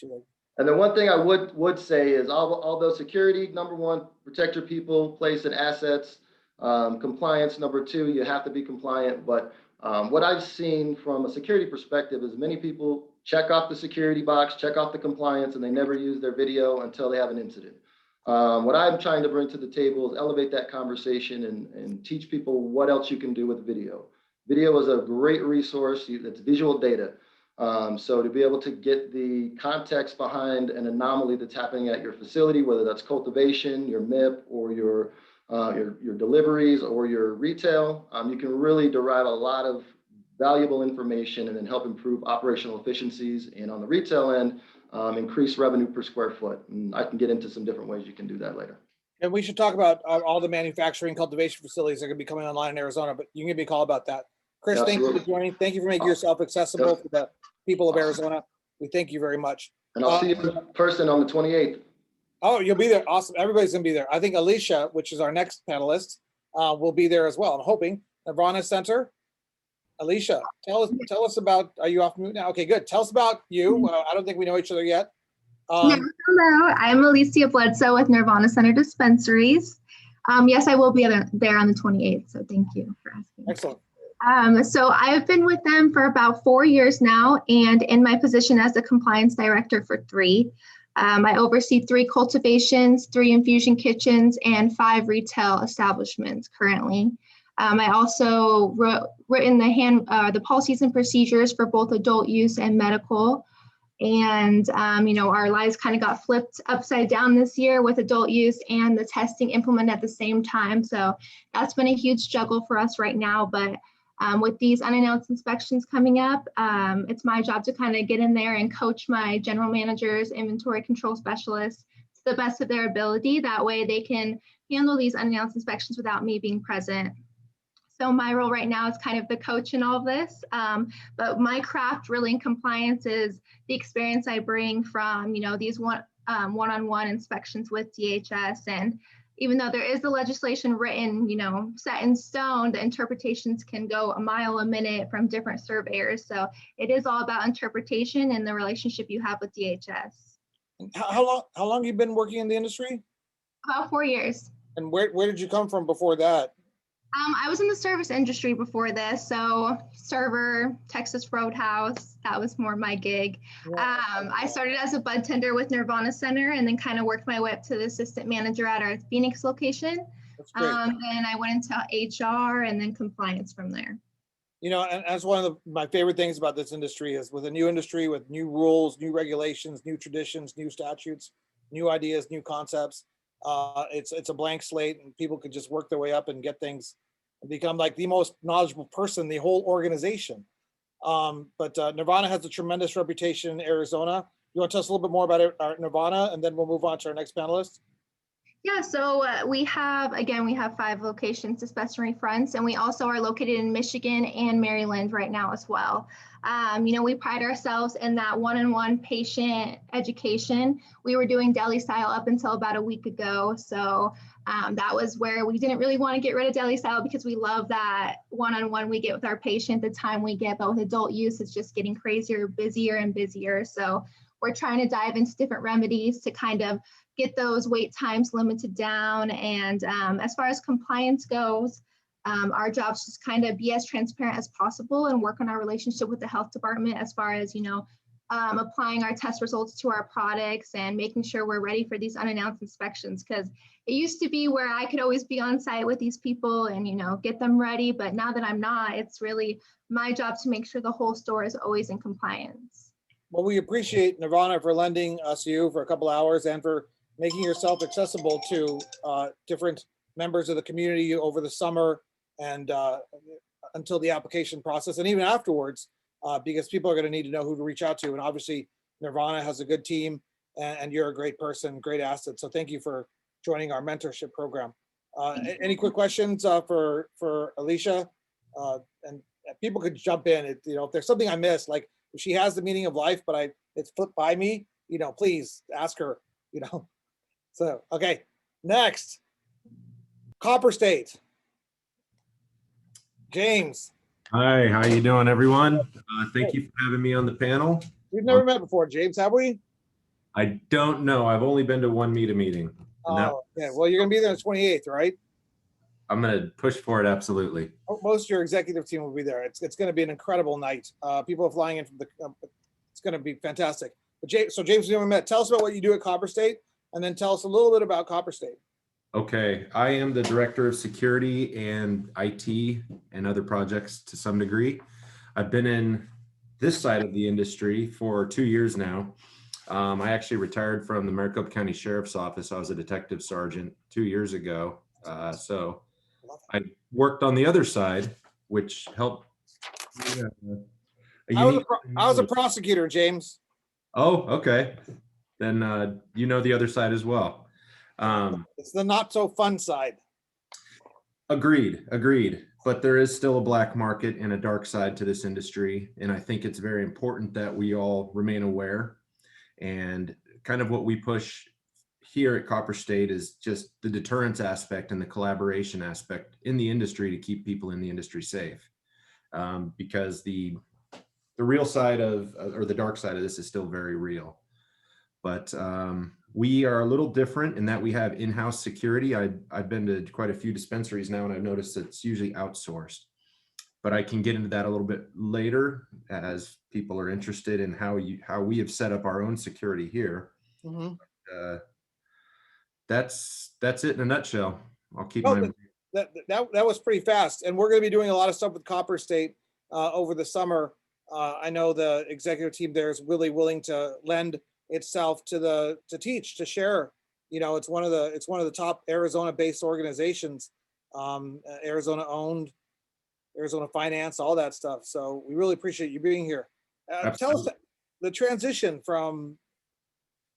And then one thing I would say is, although security, number one, protect your people, place, and assets. Compliance, number two, you have to be compliant. But what I've seen from a security perspective is many people check off the security box, check off the compliance, and they never use their video until they have an incident. What I'm trying to bring to the table is elevate that conversation and teach people what else you can do with video. Video is a great resource. It's visual data. So to be able to get the context behind an anomaly that's happening at your facility, whether that's cultivation, your MIP, or your deliveries, or your retail, you can really derive a lot of valuable information and then help improve operational efficiencies. And on the retail end, increase revenue per square foot. And I can get into some different ways you can do that later. And we should talk about all the manufacturing cultivation facilities that are going to be coming online in Arizona, but you can give me a call about that. Chris, thank you for Absolutely. joining. Thank you for making yourself accessible Yep. to the people of Arizona. We thank you very much. And I'll see you in person on the 28th. Oh, you'll be there. Awesome. Everybody's gonna be there. I think Alicia, which is our next panelist, will be there as well. I'm hoping. Nirvana Center. Alicia, tell us about, are you off mute now? Okay, good. Tell us about you. I don't think we know each other yet. Yeah, hello, I'm Alicia Bledsoe with Nirvana Center Dispensaries. Yes, I will be there on the 28th, so thank you for asking. Excellent. So I've been with them for about 4 years now, and in my position as the compliance director for 3. I oversee 3 cultivations, 3 infusion kitchens, and 5 retail establishments currently. I also written the policies and procedures for both adult use and medical. And, our lives kind of got flipped upside down this year with adult use and the testing implemented at the same time. So that's been a huge juggle for us right now. But with these unannounced inspections coming up, it's my job to kind of get in there and coach my general managers, inventory control specialists to the best of their ability. That way they can handle these unannounced inspections without me being present. So my role right now is kind of the coach in all of this, but my craft really in compliance is the experience I bring from, these one-on-one inspections with DHS. And even though there is the legislation written, set in stone, the interpretations can go a mile a minute from different surveyors. So it is all about interpretation and the relationship you have with DHS. How long have you been working in the industry? About 4 years. And where did you come from before that? I was in the service industry before this, so server, Texas Roadhouse, that was more my gig. I started as a bud tender with Nirvana Center and then kind of worked my way up to the assistant manager at our Phoenix location. That's great. Then I went into HR and then compliance from there. And that's one of my favorite things about this industry is with a new industry, with new rules, new regulations, new traditions, new statutes, new ideas, new concepts. It's a blank slate and people could just work their way up and get things and become like the most knowledgeable person in the whole organization. But Nirvana has a tremendous reputation in Arizona. You want to tell us a little bit more about Nirvana and then we'll move on to our next panelist? Yeah, so we have 5 locations, dispensary fronts, and we also are located in Michigan and Maryland right now as well. We pride ourselves in that one-on-one patient education. We were doing deli style up until about a week ago. So that was where we didn't really want to get rid of deli style because we love that one-on-one we get with our patient, the time we get, but with adult use, it's just getting crazier, busier and busier. So we're trying to dive into different remedies to kind of get those wait times limited down. And as far as compliance goes, our job is just kind of be as transparent as possible and work on our relationship with the health department as far as, applying our test results to our products and making sure we're ready for these unannounced inspections. Because it used to be where I could always be on site with these people and, get them ready. But now that I'm not, it's really my job to make sure the whole store is always in compliance. Well, we appreciate Nirvana for lending us you for a couple hours and for making yourself accessible to different members of the community over the summer and until the application process and even afterwards, because people are going to need to know who to reach out to. And obviously Nirvana has a good team and you're a great person, great asset. So thank you for joining our mentorship program. Any quick questions for Alicia? And people could jump in. If there's something I missed, like if she has the meaning of life, but it's flipped by me, please ask her, So, okay, next, Copper State. James. Hi, how you doing, everyone? Thank you for having me on the panel. We've never met before, James, have we? I don't know. I've only been to one META meeting. Oh, yeah. Well, you're gonna be there on the 28th, right? I'm gonna push for it, absolutely. Most of your executive team will be there. It's gonna be an incredible night. People are flying in from it's gonna be fantastic. But James, we never met. Tell us about what you do at Copper State, and then tell us a little bit about Copper State. Okay, I am the director of security and IT and other projects to some degree. I've been in this side of the industry for 2 years now. I actually retired from the Maricopa County Sheriff's Office. I was a detective sergeant 2 years ago. So I worked on the other side, which helped. I was a prosecutor, James. Oh, okay. Then you know the other side as well. It's the not so fun side. Agreed. but there is still a black market and a dark side to this industry. And I think it's very important that we all remain aware. And kind of what we push here at Copper State is just the deterrence aspect and the collaboration aspect in the industry to keep people in the industry safe. Because the real side of, or the dark side of this is still very real. But we are a little different in that we have in-house security. I've been to quite a few dispensaries now, and I've noticed it's usually outsourced. But I can get into that a little bit later as people are interested in how we have set up our own security here. Mhm. That's it in a nutshell. I'll keep Oh, my. That was pretty fast. And we're going to be doing a lot of stuff with Copper State over the summer. I know the executive team there is really willing to lend itself to teach, to share. You know, it's one of the top Arizona-based organizations, Arizona-owned, Arizona finance, all that stuff. So we really appreciate you being here. Tell us the transition from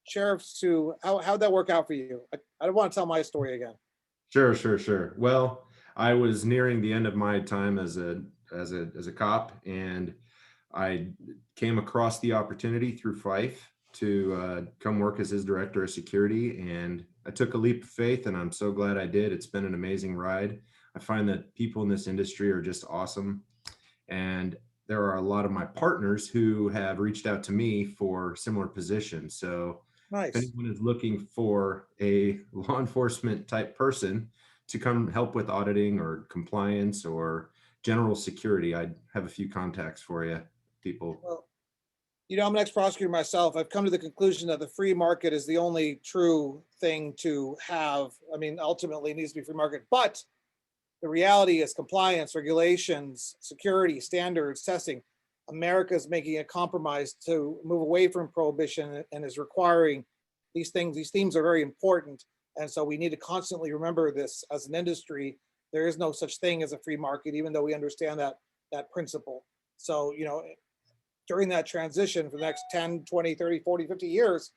sheriffs to how'd that work out for you? I don't want to tell my story again. Sure. Well, I was nearing the end of my time as a cop, and I came across the opportunity through Fife to come work as his director of security, and I took a leap of faith, and I'm so glad I did. It's been an amazing ride. I find that people in this industry are just awesome, and there are a lot of my partners who have reached out to me for similar positions. So Nice. if anyone is looking for a law enforcement type person to come help with auditing or compliance or general security, I have a few contacts for you, people. Well, you know, I'm an ex-prosecutor myself. I've come to the conclusion that the free market is the only true thing to have. I mean, ultimately it needs to be free market, but the reality is compliance, regulations, security, standards, testing. America is making a compromise to move away from prohibition and is requiring these things. These themes are very important. And so we need to constantly remember this as an industry. There is no such thing as a free market, even though we understand that principle. So, you know, during that transition for the next 10, 20, 30, 40, 50 years,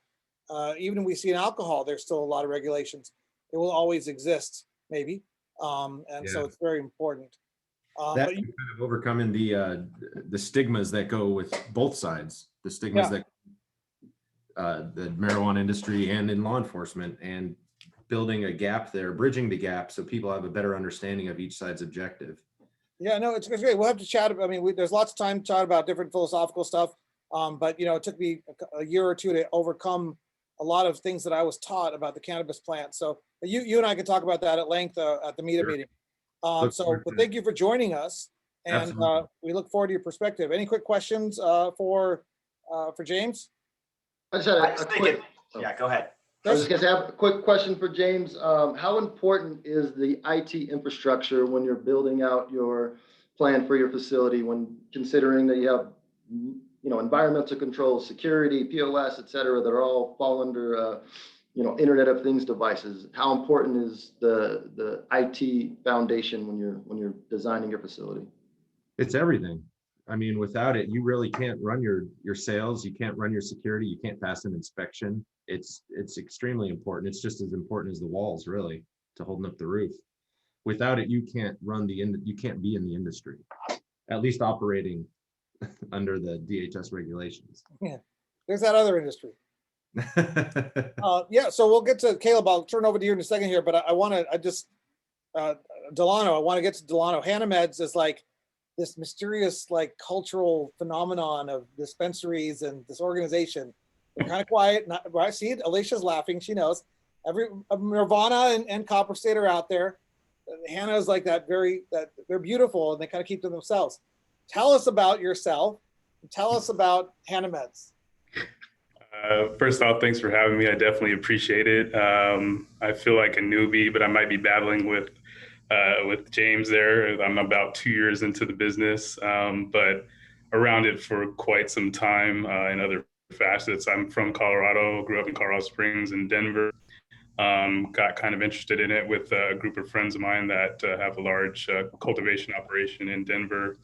even when we see in alcohol, there's still a lot of regulations. It will always exist, maybe. So it's very important. That kind of overcoming the stigmas that go with both sides, the stigmas that the marijuana industry and in law enforcement, and building a gap there, bridging the gap so people have a better understanding of each side's objective. Yeah, no, it's great. We'll have to chat. I mean, there's lots of time to chat about different philosophical stuff. But, you know, it took me a year or two to overcome a lot of things that I was taught about the cannabis plant. So you and I can talk about that at length at the META meeting. But thank you for joining us. And we look forward to your perspective. Any quick questions for James? I just had a quick. Yeah, go ahead. I was just going to have a quick question for James. How important is the IT infrastructure when you're building out your plan for your facility, when considering that you have, you know, environmental controls, security, POS, et cetera, that are all fall under, you know, Internet of Things devices? How important is the IT foundation when you're designing your facility? It's everything. I mean, without it, you really can't run your sales. You can't run your security. You can't pass an inspection. It's extremely important. It's just as important as the walls, really, to holding up the roof. Without it, you can't you can't be in the industry, at least operating under the DHS regulations. Yeah, there's that other industry. So we'll get to Caleb. I'll turn over to you in a second here, but Delano, I want to get to Delano. Hanameds is like this mysterious, like, cultural phenomenon of dispensaries and this organization. They're kind of quiet. Right? See, Alicia's laughing. She knows. Nirvana and Copper State are out there. Hannah is like that. They're beautiful and they kind of keep to themselves. Tell us about yourself. Tell us about Hanameds. First off, thanks for having me. I definitely appreciate it. I feel like a newbie, but I might be battling with James there. I'm about 2 years into the business, but around it for quite some time in other facets. I'm from Colorado, grew up in Colorado Springs and Denver. Got kind of interested in it with a group of friends of mine that have a large cultivation operation in Denver.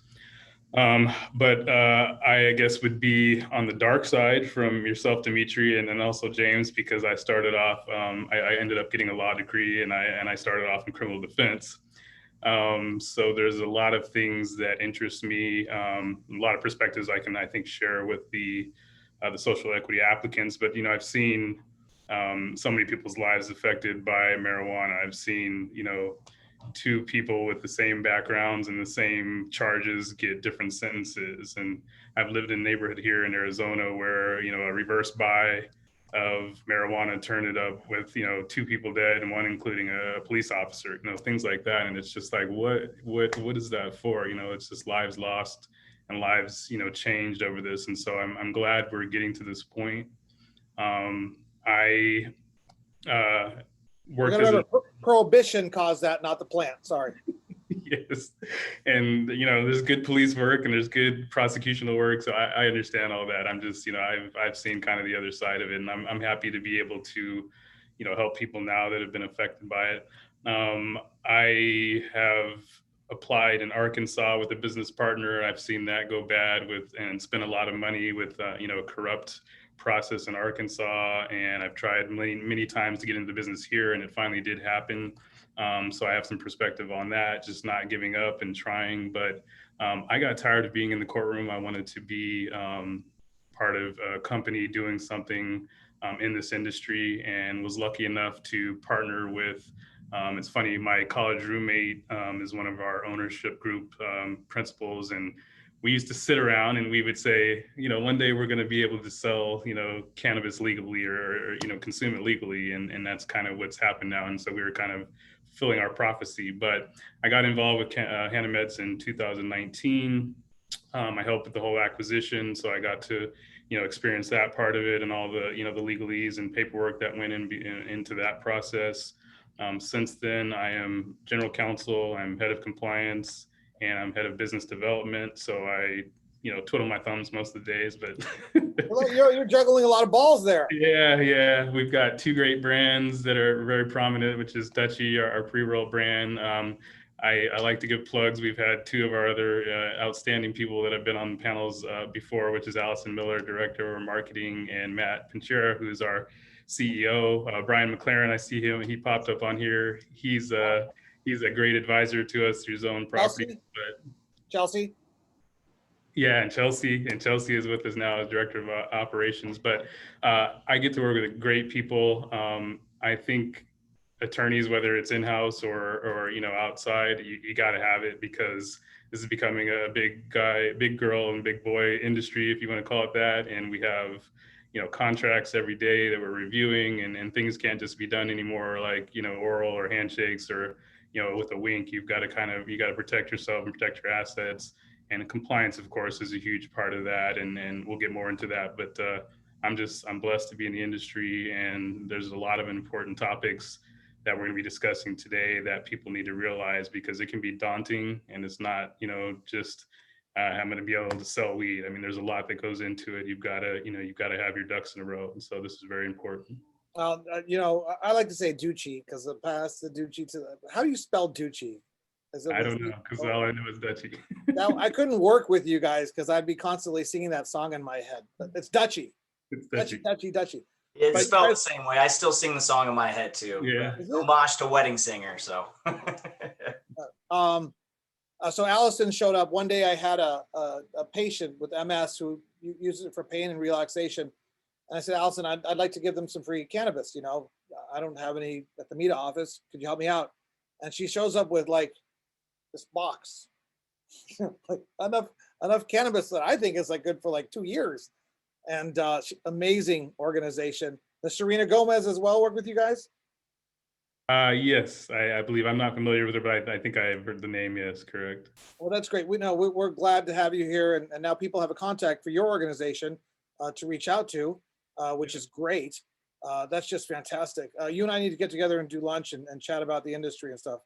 But I guess would be on the dark side from yourself, Dimitri, and then also James, because I started off, I ended up getting a law degree and I started off in criminal defense. So there's a lot of things that interest me, a lot of perspectives I think share with the social equity applicants. But I've seen so many people's lives affected by marijuana. I've seen two people with the same backgrounds and the same charges get different sentences. And I've lived in a neighborhood here in Arizona where a reverse buy of marijuana turned it up with two people dead and one including a police officer, things like that. And it's just like, what is that for? It's just lives lost and lives changed over this. And so I'm glad we're getting to this point. I worked as remember, prohibition caused that, not the plant. Sorry. Yes, and there's good police work and there's good prosecutional work, so I understand all that. I'm just I've seen kind of the other side of it, and I'm happy to be able to help people now that have been affected by it. I have applied in Arkansas with a business partner. I've seen that go bad and spent a lot of money with a corrupt process in Arkansas, and I've tried many times to get into the business here, and it finally did happen. So I have some perspective on that, just not giving up and trying. But I got tired of being in the courtroom. I wanted to be part of a company doing something in this industry, and was lucky enough to partner with, it's funny, my college roommate is one of our ownership group principals, and we used to sit around and we would say, one day we're going to be able to sell, cannabis legally or consume it legally. And that's kind of what's happened now. And so we were kind of fulfilling our prophecy. But I got involved with Hannah Meds in 2019. I helped with the whole acquisition. So I got to, experience that part of it and all the, the legalese and paperwork that went into that process. Since then, I am general counsel, I'm head of compliance, and I'm head of business development. So I, twiddle my thumbs most of the days, but well, you're juggling a lot of balls there. Yeah. We've got two great brands that are very prominent, which is Dutchie, our pre-roll brand. I like to give plugs. We've had two of our other outstanding people that have been on the panels before, which is Allison Miller, Director of Marketing, and Matt Pinchera, who's our CEO. Brian McLaren, I see him, he popped up on here. He's a great advisor to us through Zone Property. Chelsea? Yeah, and Chelsea is with us now as Director of Operations. But I get to work with great people. I think attorneys, whether it's in-house or outside, you got to have it, because this is becoming a big girl and big boy industry, if you want to call it that. And we have contracts every day that we're reviewing, and things can't just be done anymore like oral or handshakes or with a wink. You got to protect yourself and protect your assets. And compliance, of course, is a huge part of that, and we'll get more into that. But I'm blessed to be in the industry, and there's a lot of important topics that we're going to be discussing today that people need to realize, because it can be daunting, and it's not just I'm going to be able to sell weed. I mean, there's a lot that goes into it. You've got to have your ducks in a row, and so this is very important. I like to say Ducci, because the past the Ducci to how do you spell Ducci? I don't know, because all I know is Dutchie. Now, I couldn't work with you guys because I'd be constantly singing that song in my head. But it's Dutchie. It's Dutchie. Dutchie. It's spelled the same way. I still sing the song in my head too. Yeah. Homage to Wedding Singer. So. So Allison showed up one day. I had a patient with MS who uses it for pain and relaxation, and I said, Allison, I'd like to give them some free cannabis. I don't have any at the META office. Could you help me out? And she shows up with like this box, like enough cannabis that I think is like good for like 2 years. And amazing organization. Does Serena Gomez as well work with you guys? Yes, I believe. I'm not familiar with her, but I think I have heard the name. Yes, correct. Well, that's great. We're glad to have you here, and now people have a contact for your organization to reach out to, which is great. That's just fantastic. You and I need to get together and do lunch and chat about the industry and stuff.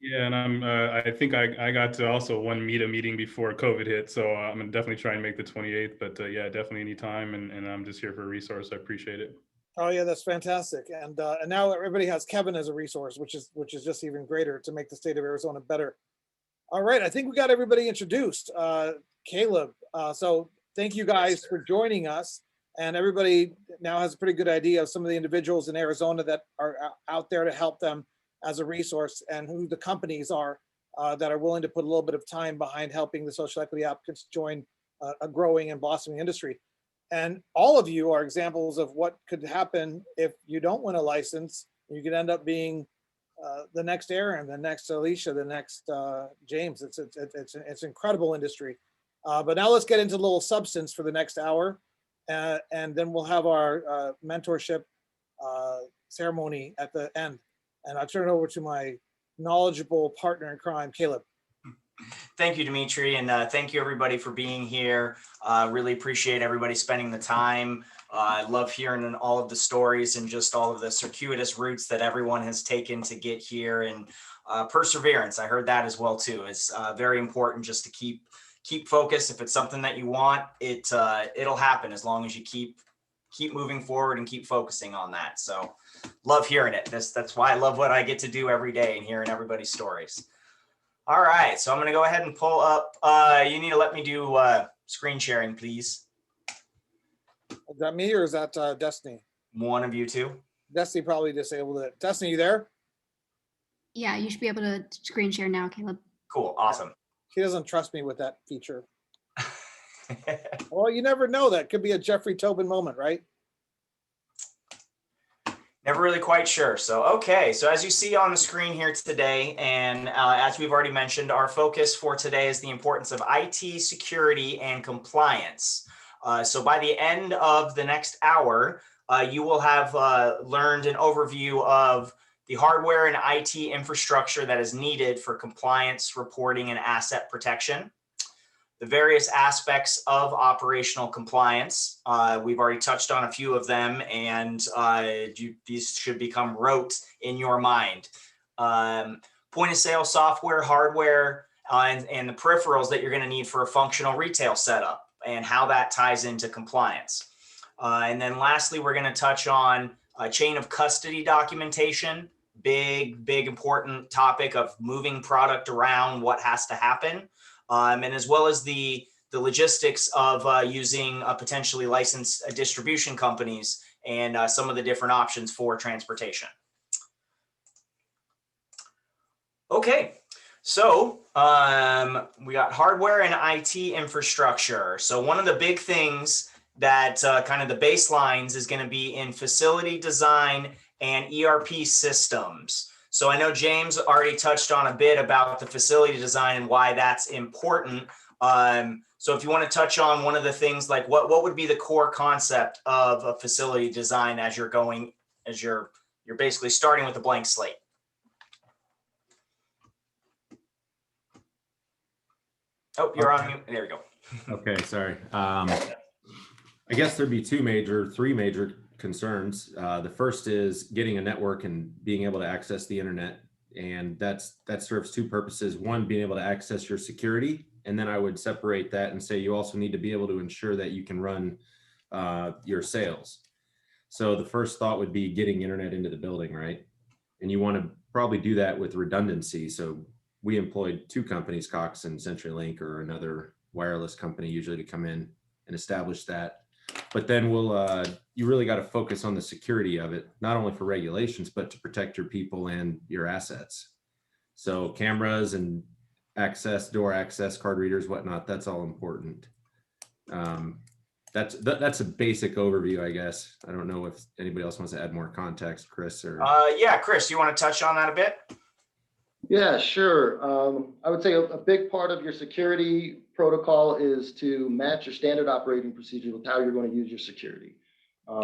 Yeah, and I think I got to also one META meeting before COVID hit, so I'm gonna definitely try and make the 28th. But yeah, definitely anytime, and I'm just here for a resource. I appreciate it. Oh yeah, that's fantastic. And now everybody has Kevin as a resource, which is just even greater to make the state of Arizona better. All right, I think we got everybody introduced. Caleb, so thank you guys for joining us. And everybody now has a pretty good idea of some of the individuals in Arizona that are out there to help them as a resource and who the companies are that are willing to put a little bit of time behind helping the social equity applicants join a growing and blossoming industry. And all of you are examples of what could happen if you don't win a license. You could end up being the next Aaron, the next Alicia, the next James. It's an incredible industry. But now let's get into a little substance for the next hour. And then we'll have our mentorship ceremony at the end. And I'll turn it over to my knowledgeable partner in crime, Caleb. Thank you, Dimitri, and thank you everybody for being here. Really appreciate everybody spending the time. I love hearing all of the stories and just all of the circuitous routes that everyone has taken to get here, and perseverance. I heard that as well too. It's very important just to keep focused. If it's something that you want, it'll happen as long as you keep moving forward and keep focusing on that. So love hearing it. That's why I love what I get to do every day and hearing everybody's stories. All right, so I'm going to go ahead and pull up. You need to let me do screen sharing, please. Is that me or is that Destiny? One of you two. Destiny probably disabled it. Destiny, you there? Yeah, you should be able to screen share now, Caleb. Cool, awesome. He doesn't trust me with that feature. Well, you never know. That could be a Jeffrey Tobin moment, right? Never really quite sure. So, okay. So as you see on the screen here today, and as we've already mentioned, our focus for today is the importance of IT security and compliance. So by the end of the next hour, you will have learned an overview of the hardware and IT infrastructure that is needed for compliance, reporting, and asset protection. The various aspects of operational compliance. We've already touched on a few of them, and these should become rote in your mind. Point of sale software, hardware, and the peripherals that you're going to need for a functional retail setup and how that ties into compliance. And then lastly, we're going to touch on chain of custody documentation, big important topic of moving product around, what has to happen. And as well as the logistics of using potentially licensed distribution companies and some of the different options for transportation. Okay, so we got hardware and IT infrastructure. So one of the big things that kind of the baselines is going to be in facility design and ERP systems. So I know James already touched on a bit about the facility design and why that's important. So if you want to touch on one of the things, like what would be the core concept of a facility design as you're going, as you're basically starting with a blank slate? Oh, you're on mute. There we go. Okay, sorry. I guess there'd be three major concerns. The first is getting a network and being able to access the internet. And that serves two purposes. One, being able to access your security. And then I would separate that and say you also need to be able to ensure that you can run your sales. So the first thought would be getting internet into the building, right? And you want to probably do that with redundancy. So we employed two companies, Cox and CenturyLink, or another wireless company usually, to come in and establish that. But then you really got to focus on the security of it, not only for regulations, but to protect your people and your assets. So cameras and access, door access, card readers, whatnot, that's all important. That's a basic overview, I guess. I don't know if anybody else wants to add more context, Chris, or. Yeah, Chris, you want to touch on that a bit? Yeah, sure. I would say a big part of your security protocol is to match your standard operating procedure with how you're going to use your security.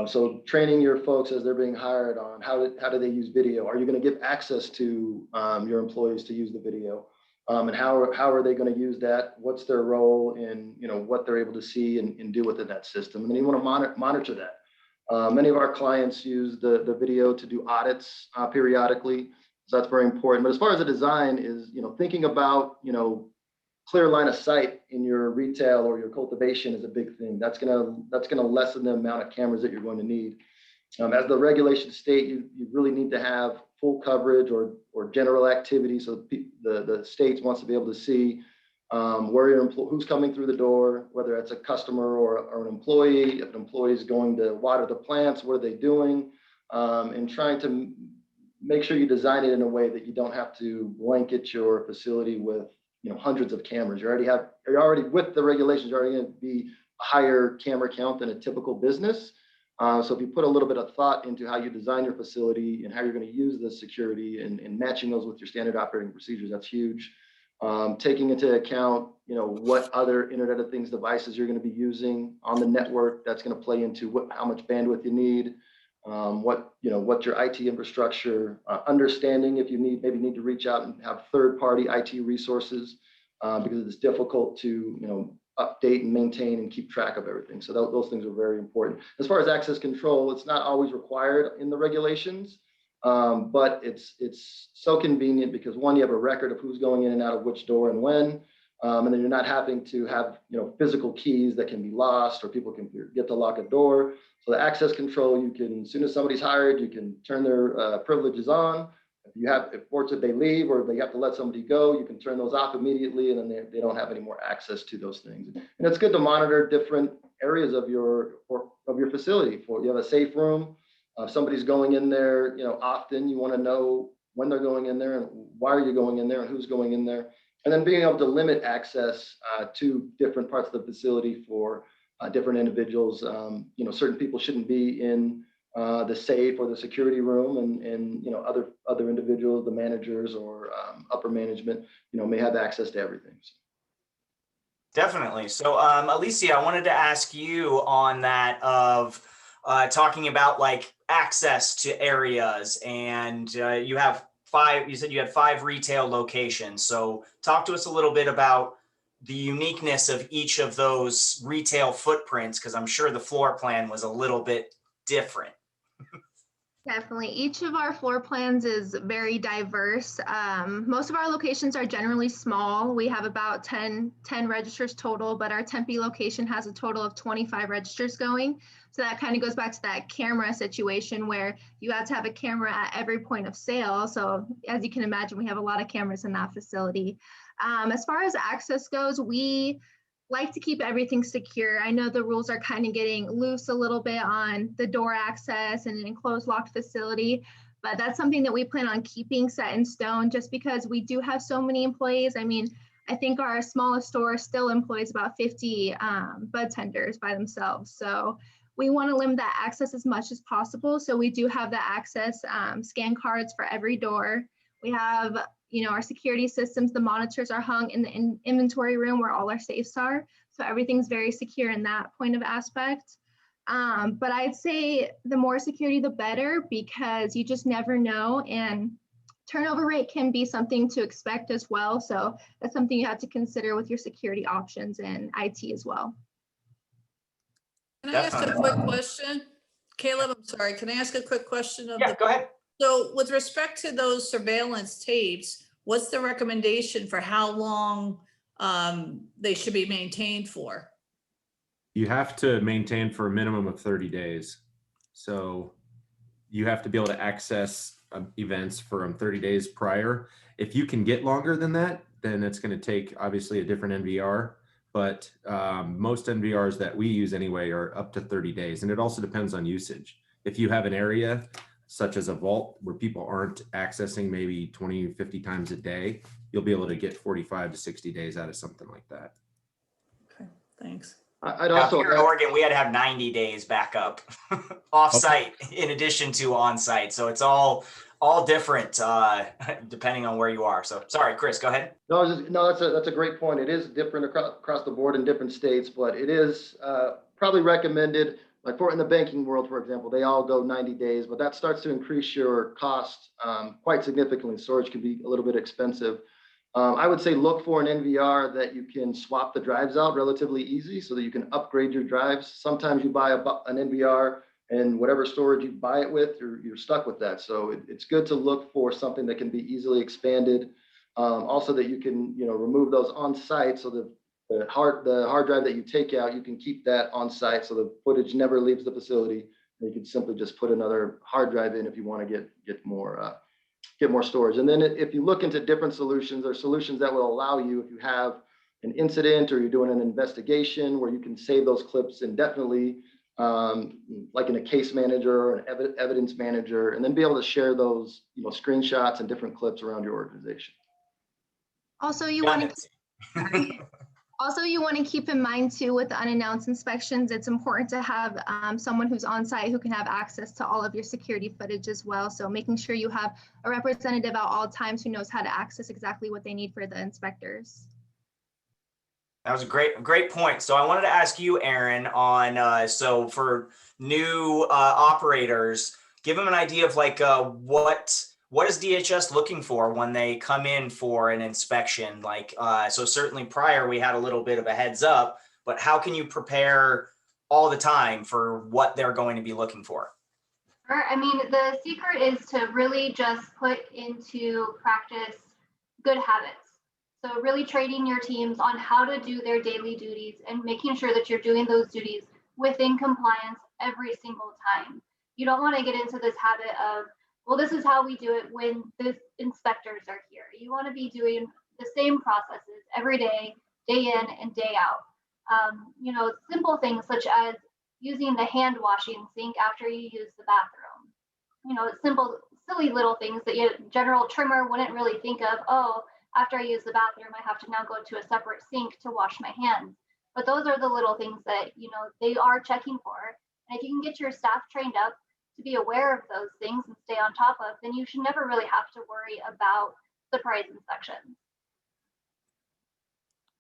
So training your folks as they're being hired on how do they use video? Are you going to give access to your employees to use the video? And how are they going to use that? What's their role in what they're able to see and do within that system? And then you want to monitor that. Many of our clients use the video to do audits periodically. So that's very important. But as far as the design is, thinking about, clear line of sight in your retail or your cultivation is a big thing. That's gonna lessen the amount of cameras that you're going to need. As the regulations state, you really need to have full coverage or general activity. So the state wants to be able to see where who's coming through the door, whether it's a customer or an employee. If an employee is going to water the plants, what are they doing? And trying to make sure you design it in a way that you don't have to blanket your facility with, you know, hundreds of cameras. You're already with the regulations, you're already going to be a higher camera count than a typical business. So if you put a little bit of thought into how you design your facility and how you're going to use the security and matching those with your standard operating procedures, that's huge. Taking into account, you know, what other Internet of Things devices you're going to be using on the network, that's going to play into how much bandwidth you need. What's your IT infrastructure, understanding if you maybe need to reach out and have third-party IT resources because it's difficult to, you know, update and maintain and keep track of everything. So those things are very important. As far as access control, it's not always required in the regulations, but it's so convenient because one, you have a record of who's going in and out of which door and when, and then you're not having to have, you know, physical keys that can be lost or people can forget to lock a door. So the access control, you can, as soon as somebody's hired, you can turn their privileges on. If fortunately they leave or they have to let somebody go, you can turn those off immediately, and then they don't have any more access to those things. And it's good to monitor different areas of your facility. For you have a safe room, if somebody's going in there, you know, often you want to know when they're going in there and why are you going in there and who's going in there, and then being able to limit access to different parts of the facility for different individuals. You know, certain people shouldn't be in the safe or the security room, and you know, other individuals, the managers or upper management, you know, may have access to everything. Definitely. So Alicia, I wanted to ask you on that of talking about like access to areas, and you said you had 5 retail locations. So talk to us a little bit about the uniqueness of each of those retail footprints, because I'm sure the floor plan was a little bit different. Definitely. Each of our floor plans is very diverse. Most of our locations are generally small. We have about 10 registers total, but our Tempe location has a total of 25 registers going. So that kind of goes back to that camera situation where you have to have a camera at every point of sale. So as you can imagine, we have a lot of cameras in that facility. As far as access goes, we like to keep everything secure. I know the rules are kind of getting loose a little bit on the door access and an enclosed locked facility, but that's something that we plan on keeping set in stone just because we do have so many employees. I mean, I think our smallest store still employs about 50 bud tenders by themselves. So we want to limit that access as much as possible. So we do have the access scan cards for every door. We have, you know, our security systems, the monitors are hung in the inventory room where all our safes are. So everything's very secure in that point of aspect. But I'd say the more security, the better, because you just never know. And turnover rate can be something to expect as well. So that's something you have to consider with your security options and IT as well. Can I ask a quick question? Caleb, I'm sorry. Can I ask a quick question? Yeah, go ahead. So with respect to those surveillance tapes, what's the recommendation for how long they should be maintained for? You have to maintain for a minimum of 30 days. So you have to be able to access events from 30 days prior. If you can get longer than that, then it's going to take obviously a different NVR. But most NVRs that we use anyway are up to 30 days. And it also depends on usage. If you have an area such as a vault where people aren't accessing maybe 20, 50 times a day, you'll be able to get 45 to 60 days out of something like that. Okay, thanks. I'd also here in Oregon, we had to have 90 days backup off-site in addition to on-site. So it's all different depending on where you are. So sorry, Chris, go ahead. No, that's a great point. It is different across the board in different states, but it is probably recommended. Like in the banking world, for example, they all go 90 days, but that starts to increase your cost quite significantly. Storage can be a little bit expensive. I would say look for an NVR that you can swap the drives out relatively easy so that you can upgrade your drives. Sometimes you buy an NVR and whatever storage you buy it with, you're stuck with that. So it's good to look for something that can be easily expanded. Also that you can, remove those on site so that the hard drive that you take out, you can keep that on site so the footage never leaves the facility. And you can simply just put another hard drive in if you want to get more storage. And then if you look into different solutions, there are solutions that will allow you, if you have an incident or you're doing an investigation where you can save those clips indefinitely, like in a case manager or an evidence manager, and then be able to share those, screenshots and different clips around your organization. Also, you want to Also, you want to keep in mind too, with the unannounced inspections, it's important to have someone who's on site who can have access to all of your security footage as well. So making sure you have a representative at all times who knows how to access exactly what they need for the inspectors. That was a great point. So I wanted to ask you, Aaron, on so for new operators, give them an idea of like what is DHS looking for when they come in for an inspection? Like, so certainly prior we had a little bit of a heads up, but how can you prepare all the time for what they're going to be looking for? Sure. I mean, the secret is to really just put into practice good habits. So really training your teams on how to do their daily duties and making sure that you're doing those duties within compliance every single time. You don't want to get into this habit of, well, this is how we do it when the inspectors are here. You want to be doing the same processes every day, day in and day out. Simple things such as using the hand washing sink after you use the bathroom. Simple, silly little things that a general trimmer wouldn't really think of. Oh, after I use the bathroom, I have to now go to a separate sink to wash my hands. But those are the little things that, they are checking for. And if you can get your staff trained up to be aware of those things and stay on top of, then you should never really have to worry about surprise inspections.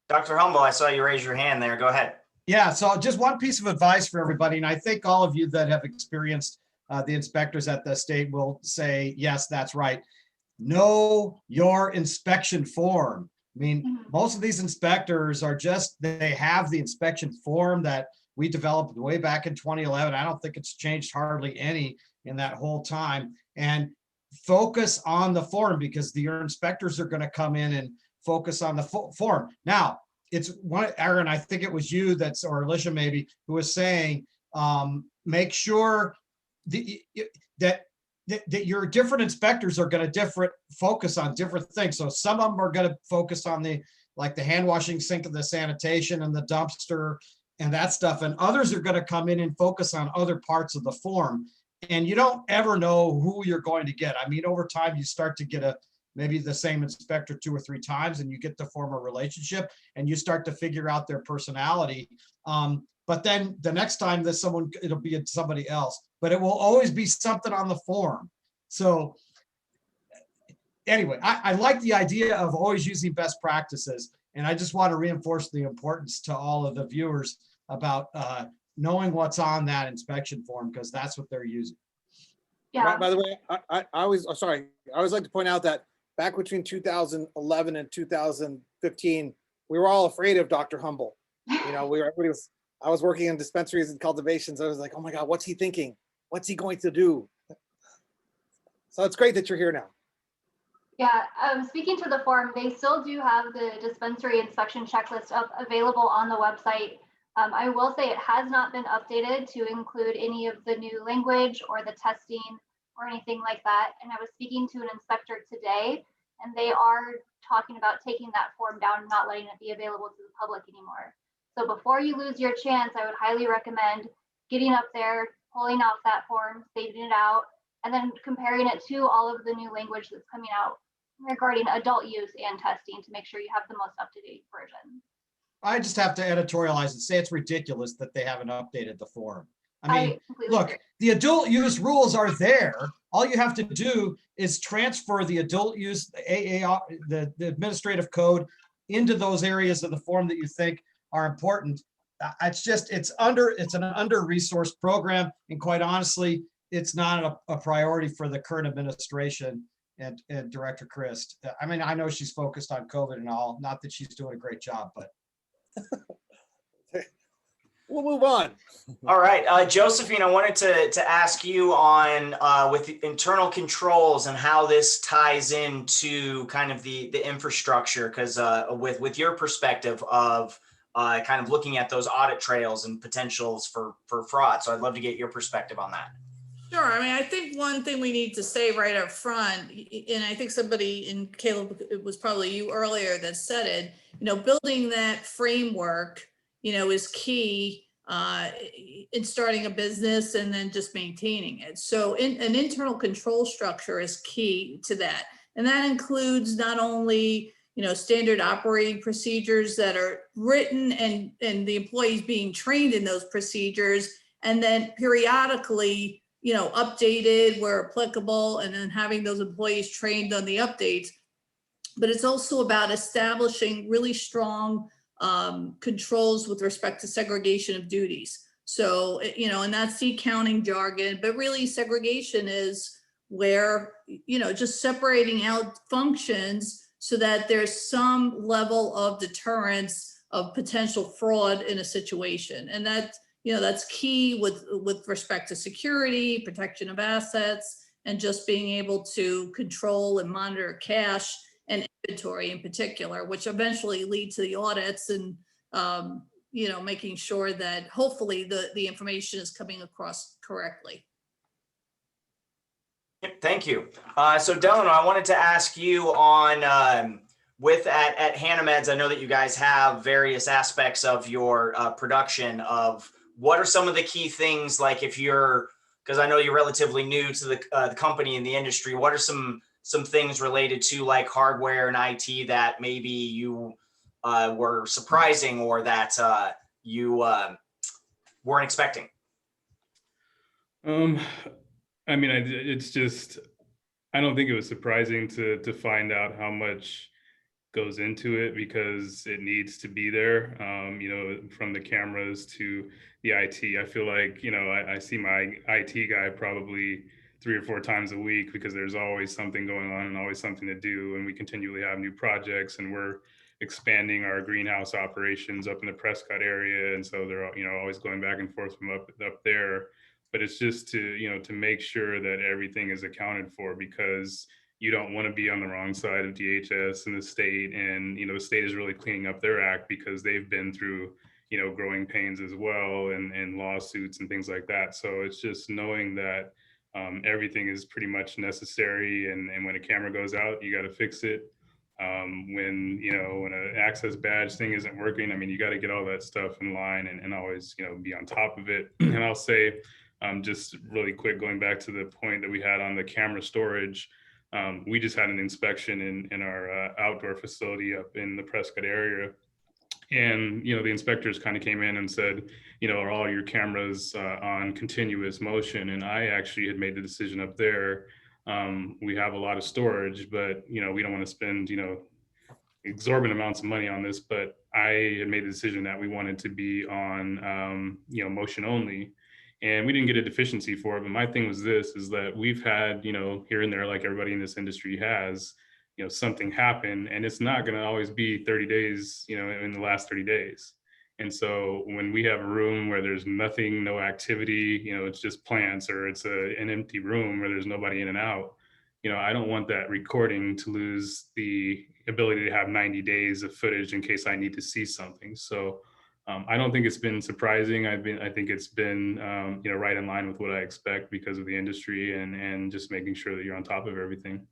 Dr. Humble, I saw you raise your hand there. Go ahead. Yeah, so just one piece of advice for everybody, and I think all of you that have experienced the inspectors at the state will say, yes, that's right. Know your inspection form. I mean, most of these inspectors are they have the inspection form that we developed way back in 2011. I don't think it's changed hardly any in that whole time. And focus on the form, because your inspectors are going to come in and focus on the form. Now, it's one, Aaron, I think it was you or Alicia maybe, who was saying, make sure that your different inspectors are going to focus on different things. So some of them are going to focus on the hand washing sink and the sanitation and the dumpster and that stuff. And others are going to come in and focus on other parts of the form. And you don't ever know who you're going to get. I mean, over time, you start to get maybe the same inspector 2 or 3 times, and you get to form a relationship and you start to figure out their personality. But then the next time it'll be somebody else, but it will always be something on the form. So anyway, I like the idea of always using best practices. And I just want to reinforce the importance to all of the viewers about knowing what's on that inspection form, because that's what they're using. Yeah. By the way, I always like to point out that back between 2011 and 2015, we were all afraid of Dr. Humble. I was working in dispensaries and cultivations. I was like, oh my God, what's he thinking? What's he going to do? So it's great that you're here now. Yeah, speaking to the form, they still do have the dispensary inspection checklist available on the website. I will say it has not been updated to include any of the new language or the testing or anything like that. And I was speaking to an inspector today, and they are talking about taking that form down and not letting it be available to the public anymore. So before you lose your chance, I would highly recommend getting up there, pulling out that form, saving it out, and then comparing it to all of the new language that's coming out regarding adult use and testing to make sure you have the most up-to-date version. I just have to editorialize and say it's ridiculous that they haven't updated the form. I mean, look, the adult use rules are there. All you have to do is transfer the adult use, the administrative code into those areas of the form that you think are important. It's an under-resourced program. And quite honestly, it's not a priority for the current administration and Director Christ. I mean, I know she's focused on COVID and all, not that she's doing a great job, but. We'll move on. All right, Josephine, I wanted to ask you on with internal controls and how this ties into kind of the infrastructure, because with your perspective of kind of looking at those audit trails and potentials for fraud. So I'd love to get your perspective on that. Sure. I mean, I think one thing we need to say right up front, and I think somebody, and Caleb, it was probably you earlier that said it, building that framework, is key in starting a business and then just maintaining it. So an internal control structure is key to that. And that includes not only, standard operating procedures that are written and the employees being trained in those procedures, and then periodically, updated where applicable, and then having those employees trained on the updates. But it's also about establishing really strong controls with respect to segregation of duties. So, and that's the accounting jargon, but really segregation is where, just separating out functions so that there's some level of deterrence of potential fraud in a situation. And that's key with respect to security, protection of assets, and just being able to control and monitor cash and inventory in particular, which eventually lead to the audits and, making sure that hopefully the information is coming across correctly. Yep, thank you. So Delano, I wanted to ask you on at HannahMeds, I know that you guys have various aspects of your production of what are some of the key things, like if you're, because I know you're relatively new to the company in the industry, what are some things related to like hardware and IT that maybe you were surprising or that you weren't expecting? I mean, it's just, I don't think it was surprising to find out how much goes into it, because it needs to be there, from the cameras to the IT. I feel like, I see my IT guy probably 3 or 4 times a week, because there's always something going on and always something to do. And we continually have new projects, and we're expanding our greenhouse operations up in the Prescott area. And so they're, always going back and forth from up there. But it's just to, to make sure that everything is accounted for, because you don't want to be on the wrong side of DHS and the state. And, the state is really cleaning up their act, because they've been through, growing pains as well, and lawsuits and things like that. So it's just knowing that everything is pretty much necessary. And when a camera goes out, you got to fix it. When an access badge thing isn't working, I mean, you got to get all that stuff in line and always, be on top of it. And I'll say, just really quick, going back to the point that we had on the camera storage, we just had an inspection in our outdoor facility up in the Prescott area. And, the inspectors kind of came in and said, are all your cameras on continuous motion? And I actually had made the decision up there. We have a lot of storage, but, we don't want to spend, exorbitant amounts of money on this. But I had made the decision that we wanted to be on, motion only. And we didn't get a deficiency for it. But my thing was is that we've had, here and there, like everybody in this industry has, something happen, and it's not going to always be 30 days, in the last 30 days. And so when we have a room where there's nothing, no activity, it's just plants, or it's an empty room where there's nobody in and out, I don't want that recording to lose the ability to have 90 days of footage in case I need to see something. So I don't think it's been surprising. I think it's been, right in line with what I expect because of the industry and just making sure that you're on top of everything.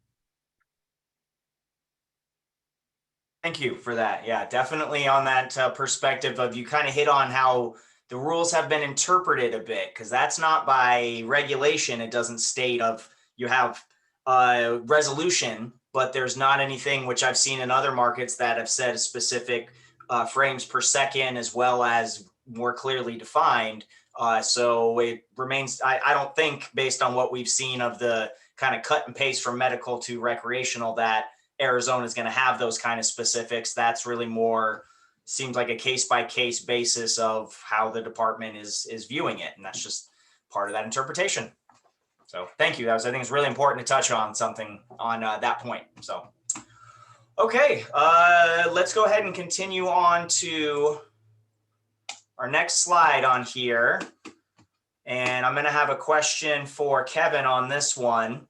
Thank you for that. Yeah, definitely on that perspective of, you kind of hit on how the rules have been interpreted a bit, because that's not by regulation. It doesn't state of you have resolution, but there's not anything, which I've seen in other markets that have said specific frames per second, as well as more clearly defined. So it remains, I don't think, based on what we've seen of the kind of cut and paste from medical to recreational, that Arizona is going to have those kind of specifics. That's really more, seems like a case-by-case basis of how the department is viewing it. And that's just part of that interpretation. So thank you. I think it's really important to touch on something on that point. So, okay, let's go ahead and continue on to our next slide on here. And I'm going to have a question for Kevin on this one.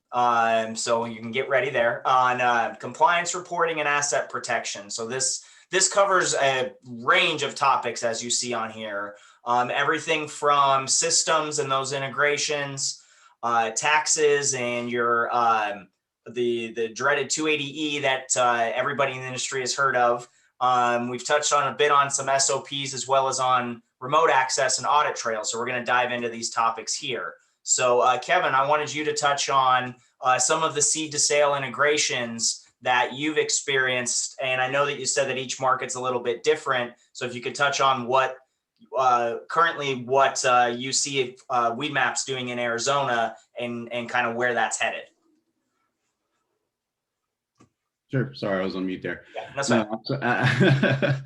So you can get ready there on compliance reporting and asset protection. So this covers a range of topics, as you see on here. Everything from systems and those integrations, taxes, and your the dreaded 280E that everybody in the industry has heard of. We've touched on a bit on some SOPs, as well as on remote access and audit trail. So we're going to dive into these topics here. So Kevin, I wanted you to touch on some of the seed to sale integrations that you've experienced. And I know that you said that each market's a little bit different. So if you could touch on what currently what you see Weedmaps doing in Arizona and kind of where that's headed. Sure. Sorry, I was on mute there. Yeah, that's fine. No,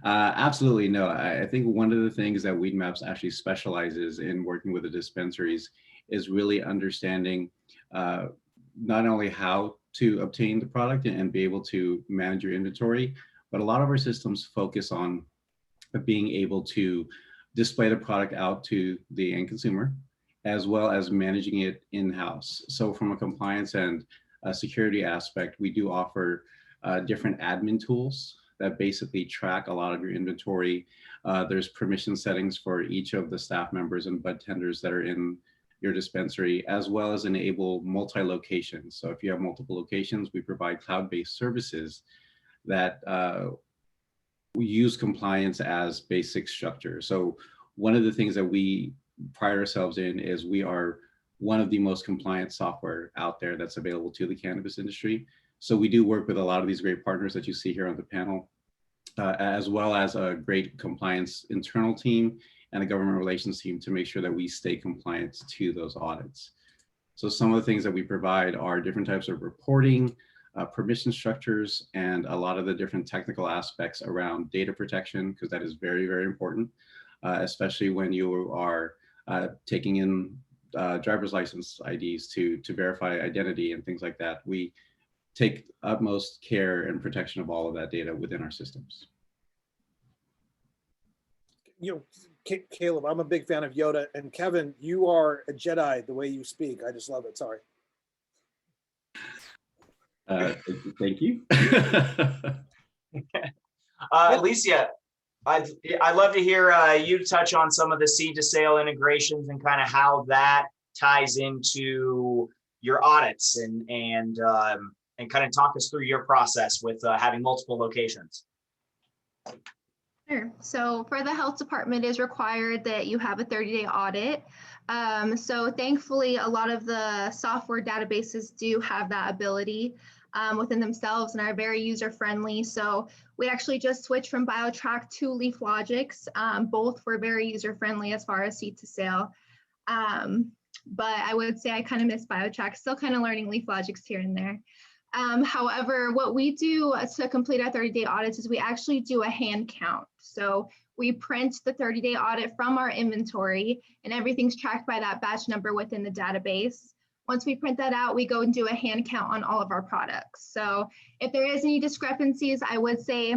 absolutely no. I think one of the things that Weedmaps actually specializes in working with the dispensaries is really understanding not only how to obtain the product and be able to manage your inventory, but a lot of our systems focus on being able to display the product out to the end consumer, as well as managing it in-house. So from a compliance and security aspect, we do offer different admin tools that basically track a lot of your inventory. There's permission settings for each of the staff members and bud tenders that are in your dispensary, as well as enable multi-locations. So if you have multiple locations, we provide cloud-based services that we use compliance as basic structure. So one of the things that we pride ourselves in is we are one of the most compliant software out there that's available to the cannabis industry. So we do work with a lot of these great partners that you see here on the panel, as well as a great compliance internal team and a government relations team to make sure that we stay compliant to those audits. So some of the things that we provide are different types of reporting, permission structures, and a lot of the different technical aspects around data protection, because that is very, very important, especially when you are taking in driver's license IDs to verify identity and things like that. We take utmost care and protection of all of that data within our systems. You know, Caleb, I'm a big fan of Yoda, and Kevin, you are a Jedi the way you speak. I just love it. Sorry. Thank you. Alicia, I'd love to hear you touch on some of the seed to sale integrations and kind of how that ties into your audits and kind of talk us through your process with having multiple locations. Sure. So for the health department, it is required that you have a 30-day audit. So thankfully, a lot of the software databases do have that ability within themselves and are very user-friendly. So we actually just switched from BioTrack to LeafLogix. Both were very user-friendly as far as seed to sale. But I would say I kind of miss BioTrack, still kind of learning LeafLogix here and there. However, what we do to complete our 30-day audits is we actually do a hand count. So we print the 30-day audit from our inventory and everything's tracked by that batch number within the database. Once we print that out, we go and do a hand count on all of our products. So if there is any discrepancies, I would say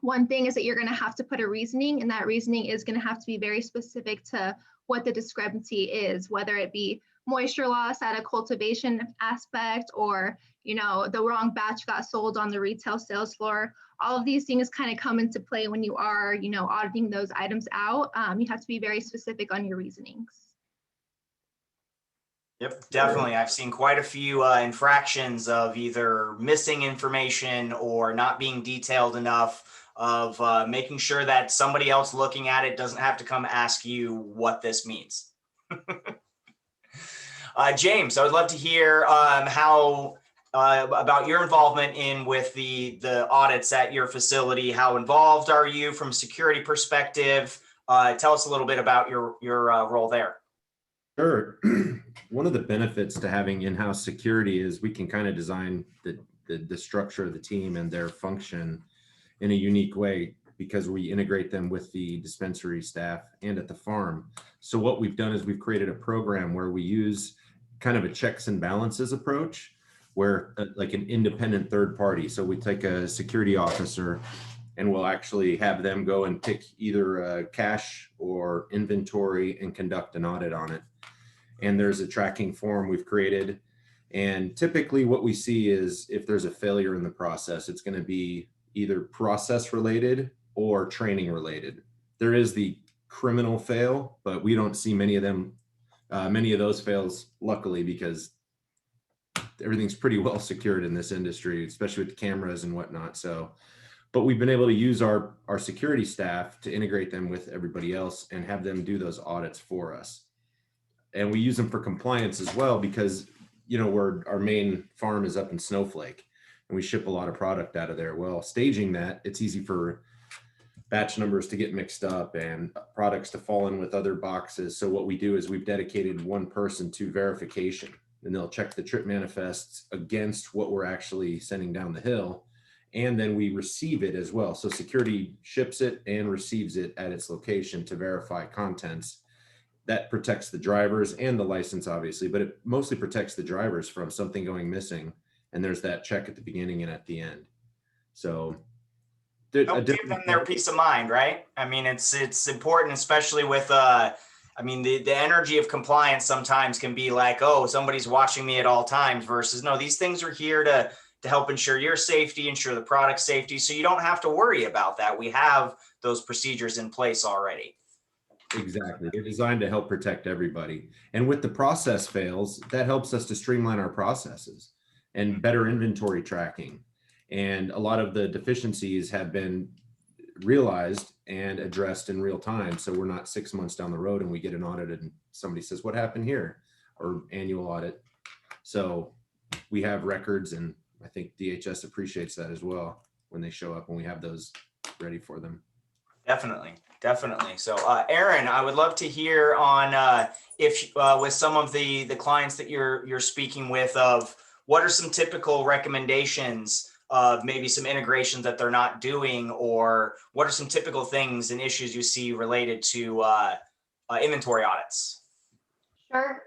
one thing is that you're going to have to put a reasoning, and that reasoning is going to have to be very specific to what the discrepancy is, whether it be moisture loss at a cultivation aspect, or the wrong batch got sold on the retail sales floor. All of these things kind of come into play when you are auditing those items out. You have to be very specific on your reasonings. Yep, definitely. I've seen quite a few infractions of either missing information or not being detailed enough, of making sure that somebody else looking at it doesn't have to come ask you what this means. James, I would love to hear how about your involvement with the audits at your facility. How involved are you from a security perspective? Tell us a little bit about your role there. Sure. One of the benefits to having in-house security is we can kind of design the structure of the team and their function in a unique way, because we integrate them with the dispensary staff and at the farm. So what we've done is we've created a program where we use kind of a checks and balances approach, where like an independent third party. So we take a security officer and we'll actually have them go and pick either cash or inventory and conduct an audit on it. And there's a tracking form we've created. And typically what we see is if there's a failure in the process, it's going to be either process related or training related. There is the criminal fail, but we don't see many of those fails, luckily, because everything's pretty well secured in this industry, especially with the cameras and whatnot. So But we've been able to use our security staff to integrate them with everybody else and have them do those audits for us. And we use them for compliance as well, because, you know, our main farm is up in Snowflake and we ship a lot of product out of there. Well, staging that, it's easy for batch numbers to get mixed up and products to fall in with other boxes. So what we do is we've dedicated one person to verification, and they'll check the trip manifests against what we're actually sending down the hill. And then we receive it as well. So security ships it and receives it at its location to verify contents. That protects the drivers and the license, obviously, but it mostly protects the drivers from something going missing. And there's that check at the beginning and at the end. So Don't give them their peace of mind, right? I mean, it's important, especially with I mean, the energy of compliance sometimes can be like, oh, somebody's watching me at all times, versus no, these things are here to help ensure your safety, ensure the product safety. So you don't have to worry about that. We have those procedures in place already. Exactly. They're designed to help protect everybody. And with the process fails, that helps us to streamline our processes and better inventory tracking. And a lot of the deficiencies have been realized and addressed in real time. So we're not 6 months down the road and we get an audit and somebody says, what happened here? Or annual audit. So we have records, and I think DHS appreciates that as well when they show up and we have those ready for them. Definitely. So Aaron, I would love to hear on if with some of the clients that you're speaking with, of what are some typical recommendations of maybe some integrations that they're not doing, or what are some typical things and issues you see related to inventory audits? Sure.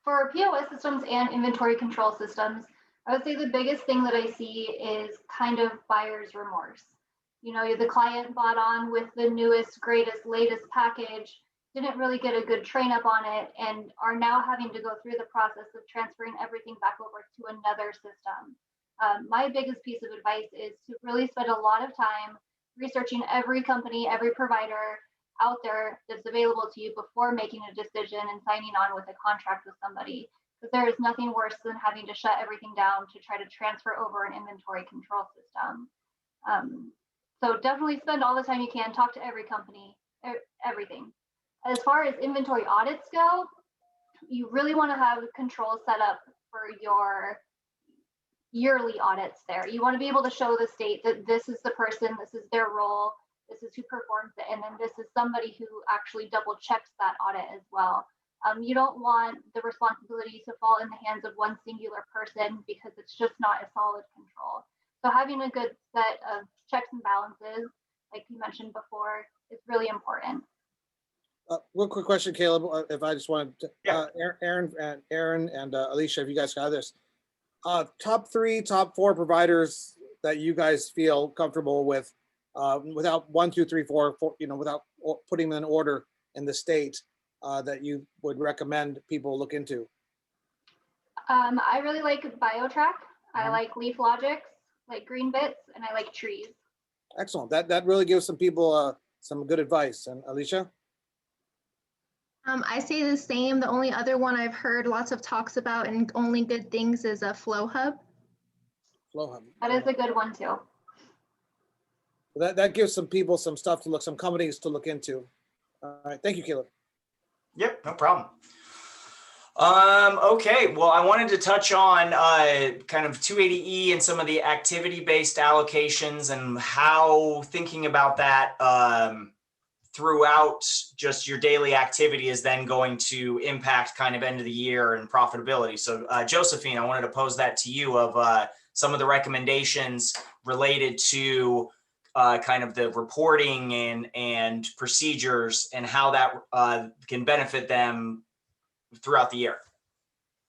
For POS systems and inventory control systems, I would say the biggest thing that I see is kind of buyer's remorse. You know, the client bought on with the newest, greatest, latest package, didn't really get a good train up on it, and are now having to go through the process of transferring everything back over to another system. My biggest piece of advice is to really spend a lot of time researching every company, every provider out there that's available to you before making a decision and signing on with a contract with somebody. Because there is nothing worse than having to shut everything down to try to transfer over an inventory control system. So definitely spend all the time you can, talk to every company, everything. As far as inventory audits go, you really want to have controls set up for your yearly audits there. You want to be able to show the state that this is the person, this is their role, this is who performs it, and then this is somebody who actually double checks that audit as well. You don't want the responsibility to fall in the hands of one singular person, because it's just not a solid control. So having a good set of checks and balances, like you mentioned before, is really important. One quick question, Caleb, if I just wanted to, Yeah. Aaron and Alicia, if you guys got this. Top 3, top 4 providers that you guys feel comfortable with, without 1, 2, 3, 4, you know, without putting them in order in the state, that you would recommend people look into? I really like BioTrack. I like LeafLogix, like Green Bits, and I like Trees. Excellent. That really gives some people some good advice. And Alicia? I say the same. The only other one I've heard lots of talks about and only good things is a FlowHub. FlowHub. That is a good one too. That gives some people some stuff to look, some companies to look into. All right. Thank you, Caleb. Yep, no problem. Okay, well, I wanted to touch on kind of 280E and some of the activity-based allocations and how thinking about that throughout just your daily activity is then going to impact kind of end of the year and profitability. So Josephine, I wanted to pose that to you of some of the recommendations related to kind of the reporting and procedures and how that can benefit them throughout the year.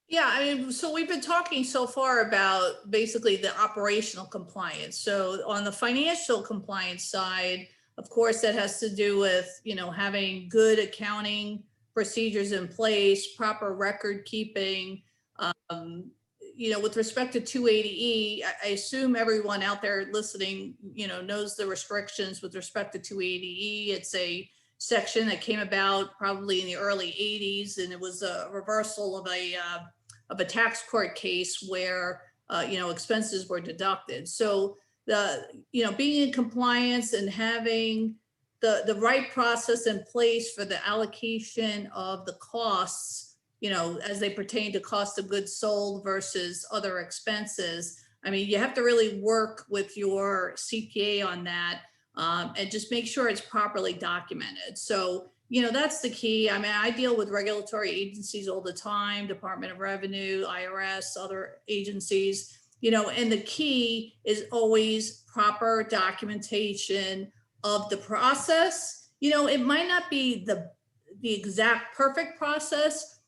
Yeah, I mean, so we've been talking so far about basically the operational compliance. So on the financial compliance side, of course, that has to do with, you know, having good accounting procedures in place, proper record keeping. You know, with respect to 280E, I assume everyone out there listening, you know, knows the restrictions with respect to 280E. It's a section that came about probably in the early 80s, and it was a reversal of a tax court case where, you know, expenses were deducted. So being in compliance and having the right process in place for the allocation of the costs, as they pertain to cost of goods sold versus other expenses. I mean, you have to really work with your CPA on that, and just make sure it's properly documented. So, that's the key. I mean, I deal with regulatory agencies all the time, Department of Revenue, IRS, other agencies, and the key is always proper documentation of the process. It might not be the exact perfect process,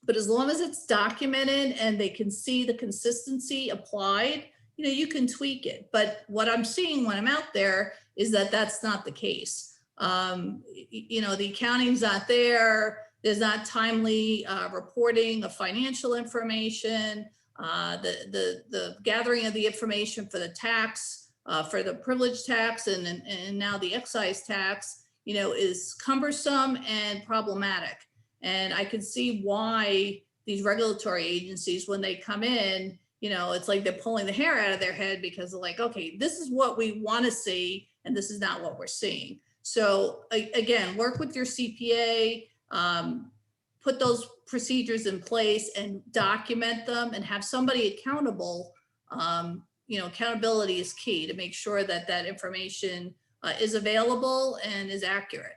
but as long as it's documented and they can see the consistency applied, you can tweak it. But what I'm seeing when I'm out there is that that's not the case. The accounting's not there. There's not timely reporting of financial information. The gathering of the information for the tax, for the privilege tax, and now the excise tax, is cumbersome and problematic. And I can see why these regulatory agencies, when they come in, it's like they're pulling the hair out of their head, because they're like, okay, this is what we want to see, and this is not what we're seeing. So again, work with your CPA, put those procedures in place and document them, and have somebody accountable. Accountability is key to make sure that that information is available and is accurate.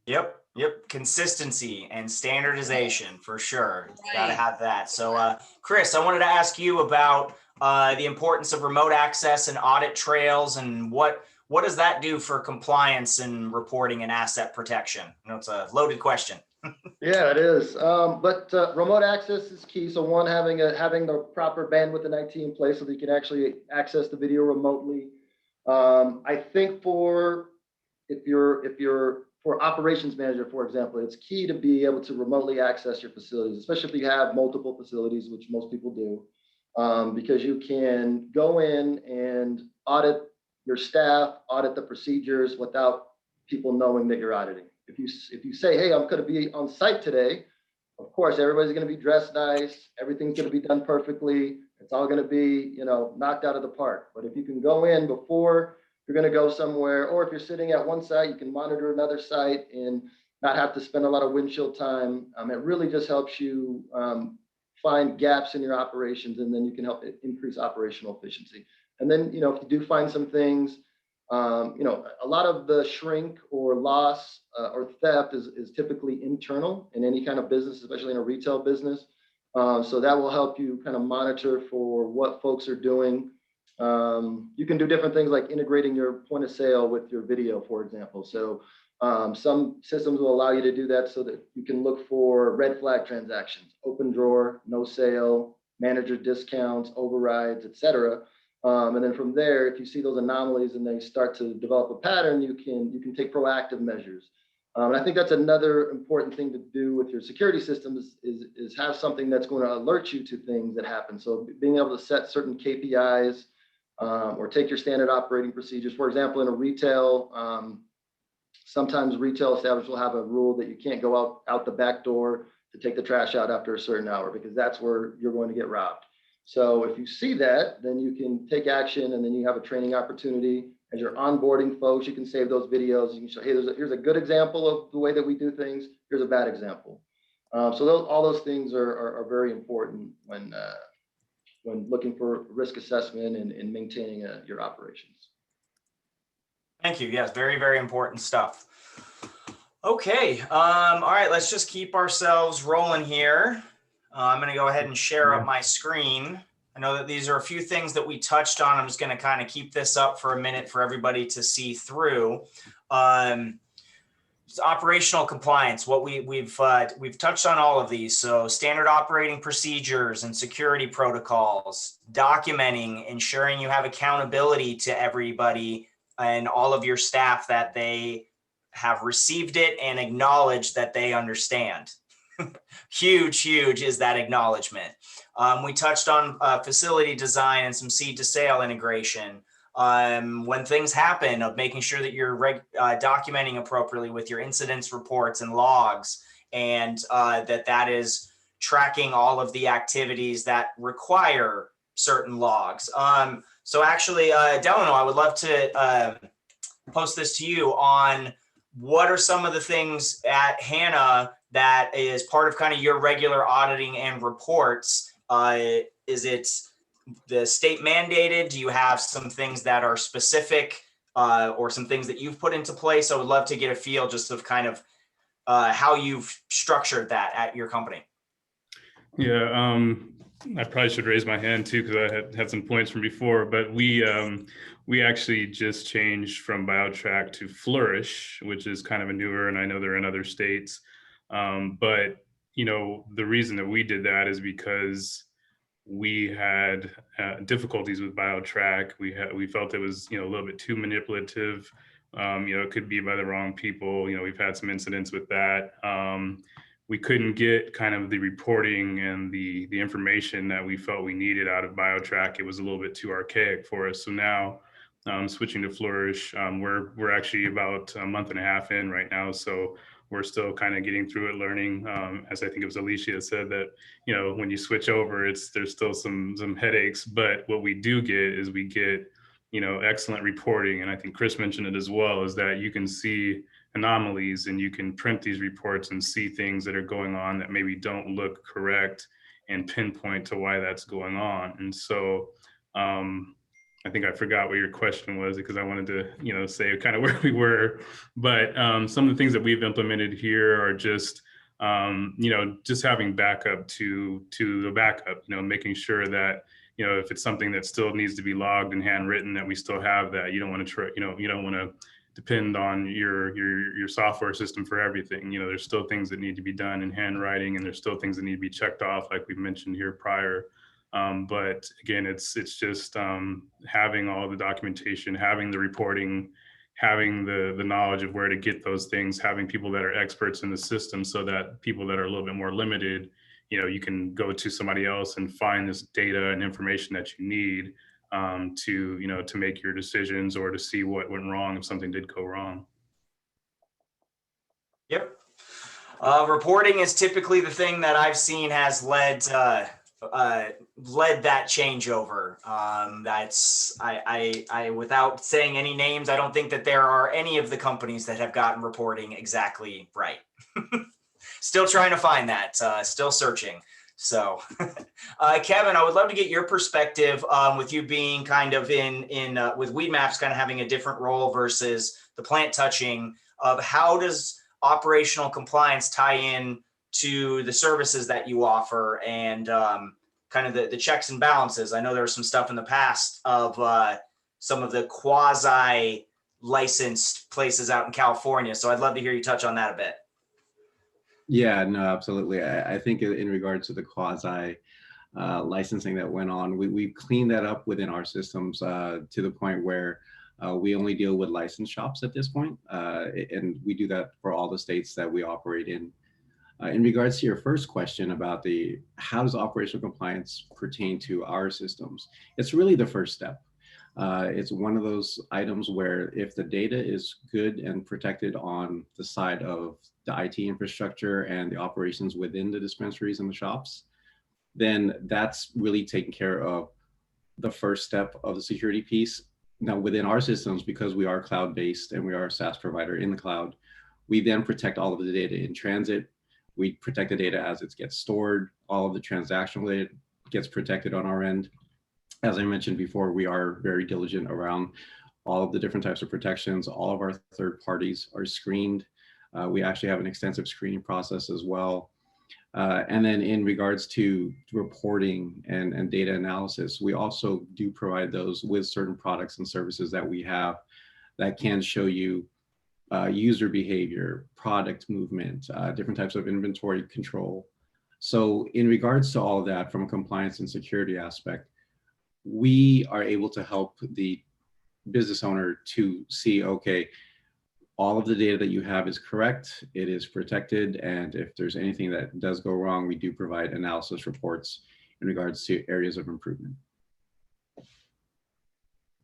Yep. Consistency and standardization for sure. Right. Got to have that. So, Chris, I wanted to ask you about the importance of remote access and audit trails, and what does that do for compliance and reporting and asset protection? It's a loaded question. Yeah, it is. But remote access is key. So one, having the proper bandwidth and IT in place so that you can actually access the video remotely. I think if you're for operations manager, for example, it's key to be able to remotely access your facilities, especially if you have multiple facilities, which most people do, because you can go in and audit your staff, audit the procedures without people knowing that you're auditing. If you say, hey, I'm going to be on site today, of course, everybody's going to be dressed nice. Everything's going to be done perfectly. It's all going to be, knocked out of the park. But if you can go in before you're going to go somewhere, or if you're sitting at one site, you can monitor another site and not have to spend a lot of windshield time. It really just helps you find gaps in your operations, and then you can help increase operational efficiency. And then, if you do find some things, a lot of the shrink or loss or theft is typically internal in any kind of business, especially in a retail business. So that will help you kind of monitor for what folks are doing. You can do different things like integrating your point of sale with your video, for example. So some systems will allow you to do that so that you can look for red flag transactions, open drawer, no sale, manager discounts, overrides, etc. And then from there, if you see those anomalies and they start to develop a pattern, you can take proactive measures. And I think that's another important thing to do with your security systems is have something that's going to alert you to things that happen. So being able to set certain KPIs or take your standard operating procedures. For example, in a retail, sometimes retail establishments will have a rule that you can't go out the back door to take the trash out after a certain hour, because that's where you're going to get robbed. So if you see that, then you can take action, and then you have a training opportunity. As you're onboarding folks, you can save those videos. You can show, hey, here's a good example of the way that we do things. Here's a bad example. So all those things are very important when looking for risk assessment and maintaining your operations. Thank you. Yes, very, very important stuff. Okay. All right, let's just keep ourselves rolling here. I'm going to go ahead and share up my screen. I know that these are a few things that we touched on. I'm just going to kind of keep this up for a minute for everybody to see through. Operational compliance, what we've touched on all of these. So standard operating procedures and security protocols, documenting, ensuring you have accountability to everybody and all of your staff, that they have received it and acknowledged that they understand. Huge is that acknowledgement. We touched on facility design and some seed to sale integration. When things happen, of making sure that you're documenting appropriately with your incidents reports and logs, and that is tracking all of the activities that require certain logs. So actually, Delano, I would love to post this to you on what are some of the things at Hannah that is part of kind of your regular auditing and reports. Is it the state mandated? Do you have some things that are specific or some things that you've put into place? I would love to get a feel just of kind of how you've structured that at your company. Yeah, I probably should raise my hand too, because I had some points from before, but we actually just changed from BioTrack to Flourish, which is kind of a newer, and I know they're in other states. But you know, the reason that we did that is because we had difficulties with BioTrack. We felt it was, you know, a little bit too manipulative. You know, it could be by the wrong people. You know, we've had some incidents with that. We couldn't get kind of the reporting and the information that we felt we needed out of BioTrack. It was a little bit too archaic for us. So now, switching to Flourish, we're actually about a month and a half in right now. So we're still kind of getting through it, learning. As I think it was Alicia said that, you know, when you switch over, there's still some headaches. But what we do get is we get, you know, excellent reporting. And I think Chris mentioned it as well, is that you can see anomalies and you can print these reports and see things that are going on that maybe don't look correct and pinpoint to why that's going on. And so I think I forgot what your question was, because I wanted to, you know, say kind of where we were. But some of the things that we've implemented here are just, you know, just having backup to the backup, you know, making sure that, you know, if it's something that still needs to be logged and handwritten, that we still have that. You don't want to, you don't want to depend on your software system for everything. You know, there's still things that need to be done in handwriting, and there's still things that need to be checked off, like we mentioned here prior. But again, it's just having all the documentation, having the reporting, having the knowledge of where to get those things, having people that are experts in the system, so that people that are a little bit more limited, you know, you can go to somebody else and find this data and information that you need to, you know, to make your decisions or to see what went wrong if something did go wrong. Yep. Reporting is typically the thing that I've seen has led that changeover. That's I without saying any names, I don't think that there are any of the companies that have gotten reporting exactly right. Still trying to find that, still searching. So Kevin, I would love to get your perspective with you being kind of with Weed Maps kind of having a different role versus the plant touching, of how does operational compliance tie in to the services that you offer, and kind of the checks and balances. I know there was some stuff in the past of some of the quasi licensed places out in California. So I'd love to hear you touch on that a bit. Yeah, no, absolutely. I think in regards to the quasi licensing that went on, we've cleaned that up within our systems to the point where we only deal with licensed shops at this point. And we do that for all the states that we operate in. In regards to your first question about how does operational compliance pertain to our systems, it's really the first step. It's one of those items where if the data is good and protected on the side of the IT infrastructure and the operations within the dispensaries and the shops, then that's really taking care of the first step of the security piece. Now, within our systems, because we are cloud-based and we are a SaaS provider in the cloud, we then protect all of the data in transit. We protect the data as it gets stored. All of the transactional data gets protected on our end. As I mentioned before, we are very diligent around all of the different types of protections. All of our third parties are screened. We actually have an extensive screening process as well. And then in regards to reporting and data analysis, we also do provide those with certain products and services that we have that can show you user behavior, product movement, different types of inventory control. So in regards to all of that, from a compliance and security aspect, we are able to help the business owner to see, okay, all of the data that you have is correct, it is protected, and if there's anything that does go wrong, we do provide analysis reports in regards to areas of improvement.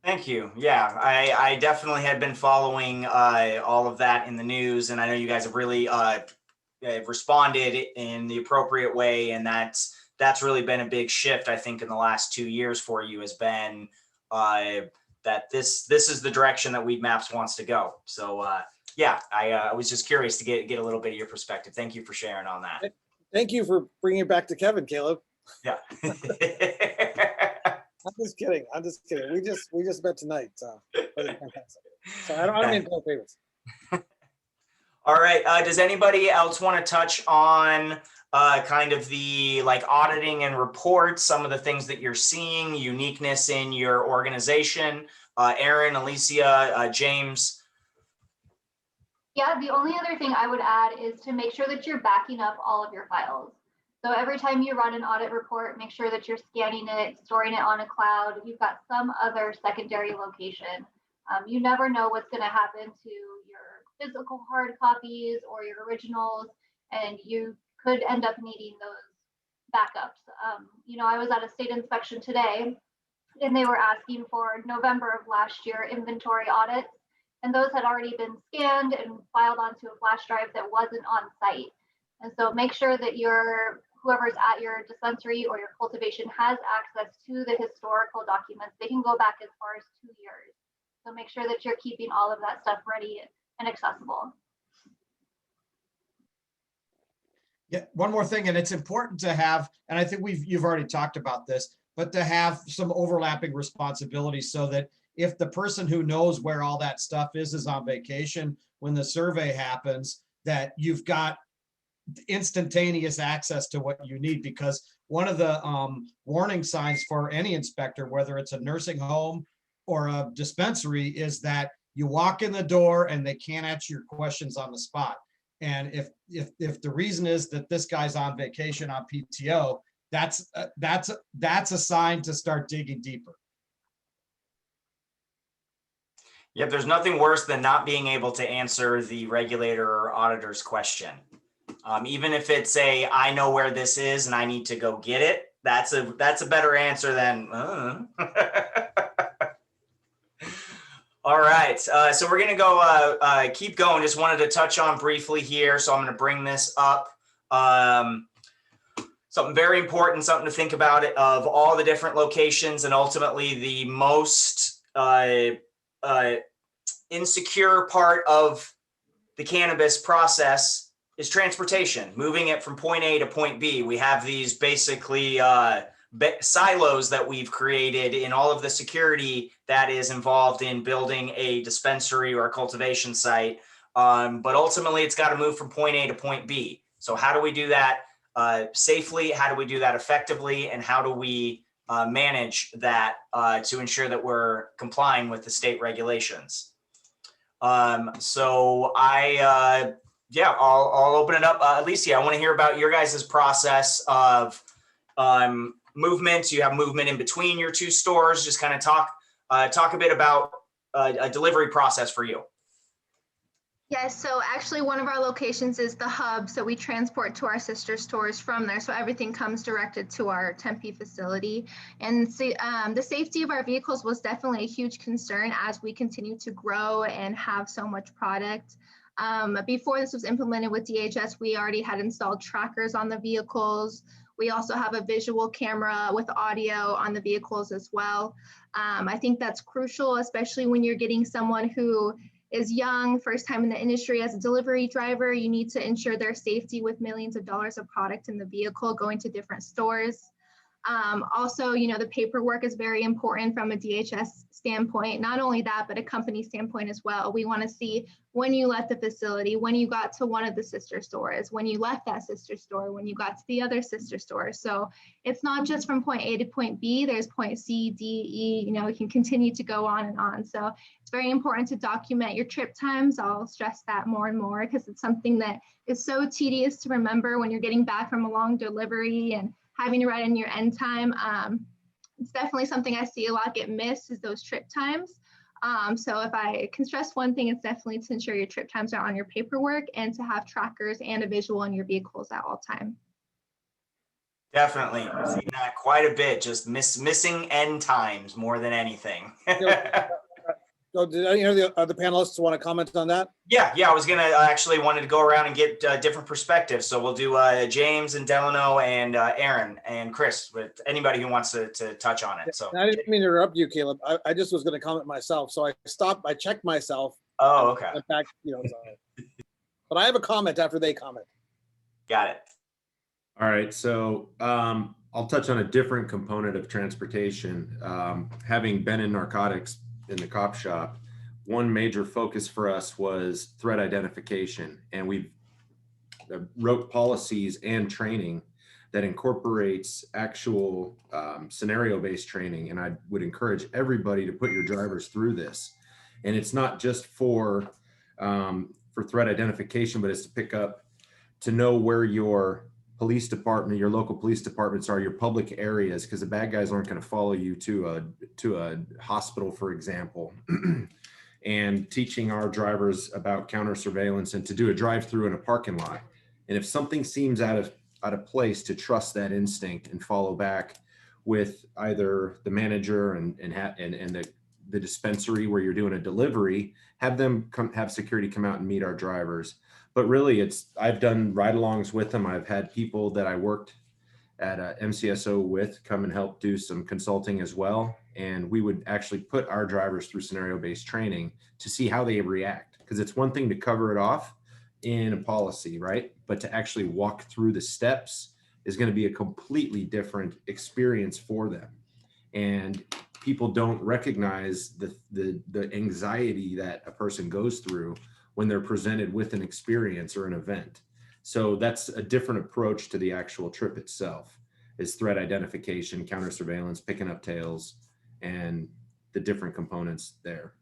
Thank you. Yeah, I definitely had been following all of that in the news, and I know you guys have really responded in the appropriate way, and that's really been a big shift, I think, in the last 2 years for you, has been that this is the direction that Weed Maps wants to go. So yeah, I was just curious to get a little bit of your perspective. Thank you for sharing on that. Thank you for bringing it back to Kevin, Caleb. Yeah. I'm just kidding. I'm just kidding. We just met tonight. So I don't mean to play favorites. All right. Does anybody else want to touch on kind of the like auditing and reports, some of the things that you're seeing, uniqueness in your organization? Aaron, Alicia, James. Yeah, the only other thing I would add is to make sure that you're backing up all of your files. So every time you run an audit report, make sure that you're scanning it, storing it on a cloud. You've got some other secondary location. You never know what's going to happen to your physical hard copies or your originals, and you could end up needing those backups. I was at a state inspection today, and they were asking for November of last year inventory audits, and those had already been scanned and filed onto a flash drive that wasn't on site. And so make sure that whoever's at your dispensary or your cultivation has access to the historical documents. They can go back as far as 2 years. So make sure that you're keeping all of that stuff ready and accessible. Yeah, one more thing, and it's important to have, and I think you've already talked about this, but to have some overlapping responsibilities so that if the person who knows where all that stuff is on vacation, when the survey happens, that you've got instantaneous access to what you need. Because one of the warning signs for any inspector, whether it's a nursing home or a dispensary, is that you walk in the door and they can't answer your questions on the spot. And if the reason is that this guy's on vacation on PTO, that's a sign to start digging deeper. Yep, there's nothing worse than not being able to answer the regulator or auditor's question. Even if it's I know where this is and I need to go get it, that's a better answer than. All right, so we're gonna go keep going. Just wanted to touch on briefly here, so I'm gonna bring this up. Something very important, something to think about it, of all the different locations, and ultimately the most insecure part of the cannabis process is transportation, moving it from point A to point B. We have these basically silos that we've created in all of the security that is involved in building a dispensary or a cultivation site. But ultimately, it's got to move from point A to point B. So how do we do that safely? How do we do that effectively? And how do we manage that to ensure that we're complying with the state regulations? So I'll open it up. Alicia, I want to hear about your guys' process of movement. You have movement in between your two stores. Just kind of talk a bit about a delivery process for you. Yes, so actually one of our locations is the hub, so we transport to our sister stores from there, so everything comes directed to our Tempe facility. And the safety of our vehicles was definitely a huge concern as we continue to grow and have so much product. Before this was implemented with DHS, we already had installed trackers on the vehicles. We also have a visual camera with audio on the vehicles as well. I think that's crucial, especially when you're getting someone who is young, first time in the industry as a delivery driver. You need to ensure their safety with millions of dollars of product in the vehicle going to different stores. Also, the paperwork is very important from a DHS standpoint. Not only that, but a company standpoint as well. We want to see when you left the facility, when you got to one of the sister stores, when you left that sister store, when you got to the other sister store. So it's not just from point A to point B, there's point C, D, E, it can continue to go on and on. So it's very important to document your trip times. I'll stress that more and more because it's something that is so tedious to remember when you're getting back from a long delivery and having to write in your end time. It's definitely something I see a lot get missed is those trip times. So if I can stress one thing, it's definitely to ensure your trip times are on your paperwork and to have trackers and a visual in your vehicles at all time. Definitely. I've seen that quite a bit, just missing end times more than anything. So did any of the other panelists want to comment on that? Yeah, I was gonna actually wanted to go around and get different perspectives. So we'll do James and Delano and Aaron and Chris, with anybody who wants to touch on it. So And I didn't mean to interrupt you, Caleb. I just was going to comment myself. So I stopped, I checked myself. oh, okay, In fact, so. But I have a comment after they comment. got it. All right, so I'll touch on a different component of transportation. Having been in narcotics in the cop shop, one major focus for us was threat identification, and we wrote policies and training that incorporates actual scenario-based training. And I would encourage everybody to put your drivers through this. And it's not just for threat identification, but it's to pick up, to know where your police department, your local police departments are, your public areas, because the bad guys aren't going to follow you to a hospital, for example. And teaching our drivers about counter surveillance and to do a drive-through in a parking lot. And if something seems out of place, to trust that instinct and follow back with either the manager and the dispensary where you're doing a delivery, have them have security come out and meet our drivers. But really, I've done ride-alongs with them. I've had people that I worked at MCSO with come and help do some consulting as well. And we would actually put our drivers through scenario-based training to see how they react. Because it's one thing to cover it off in a policy, right? But to actually walk through the steps is going to be a completely different experience for them. And people don't recognize the anxiety that a person goes through when they're presented with an experience or an event. So that's a different approach to the actual trip itself, is threat identification, counter surveillance, picking up tails, and the different components there.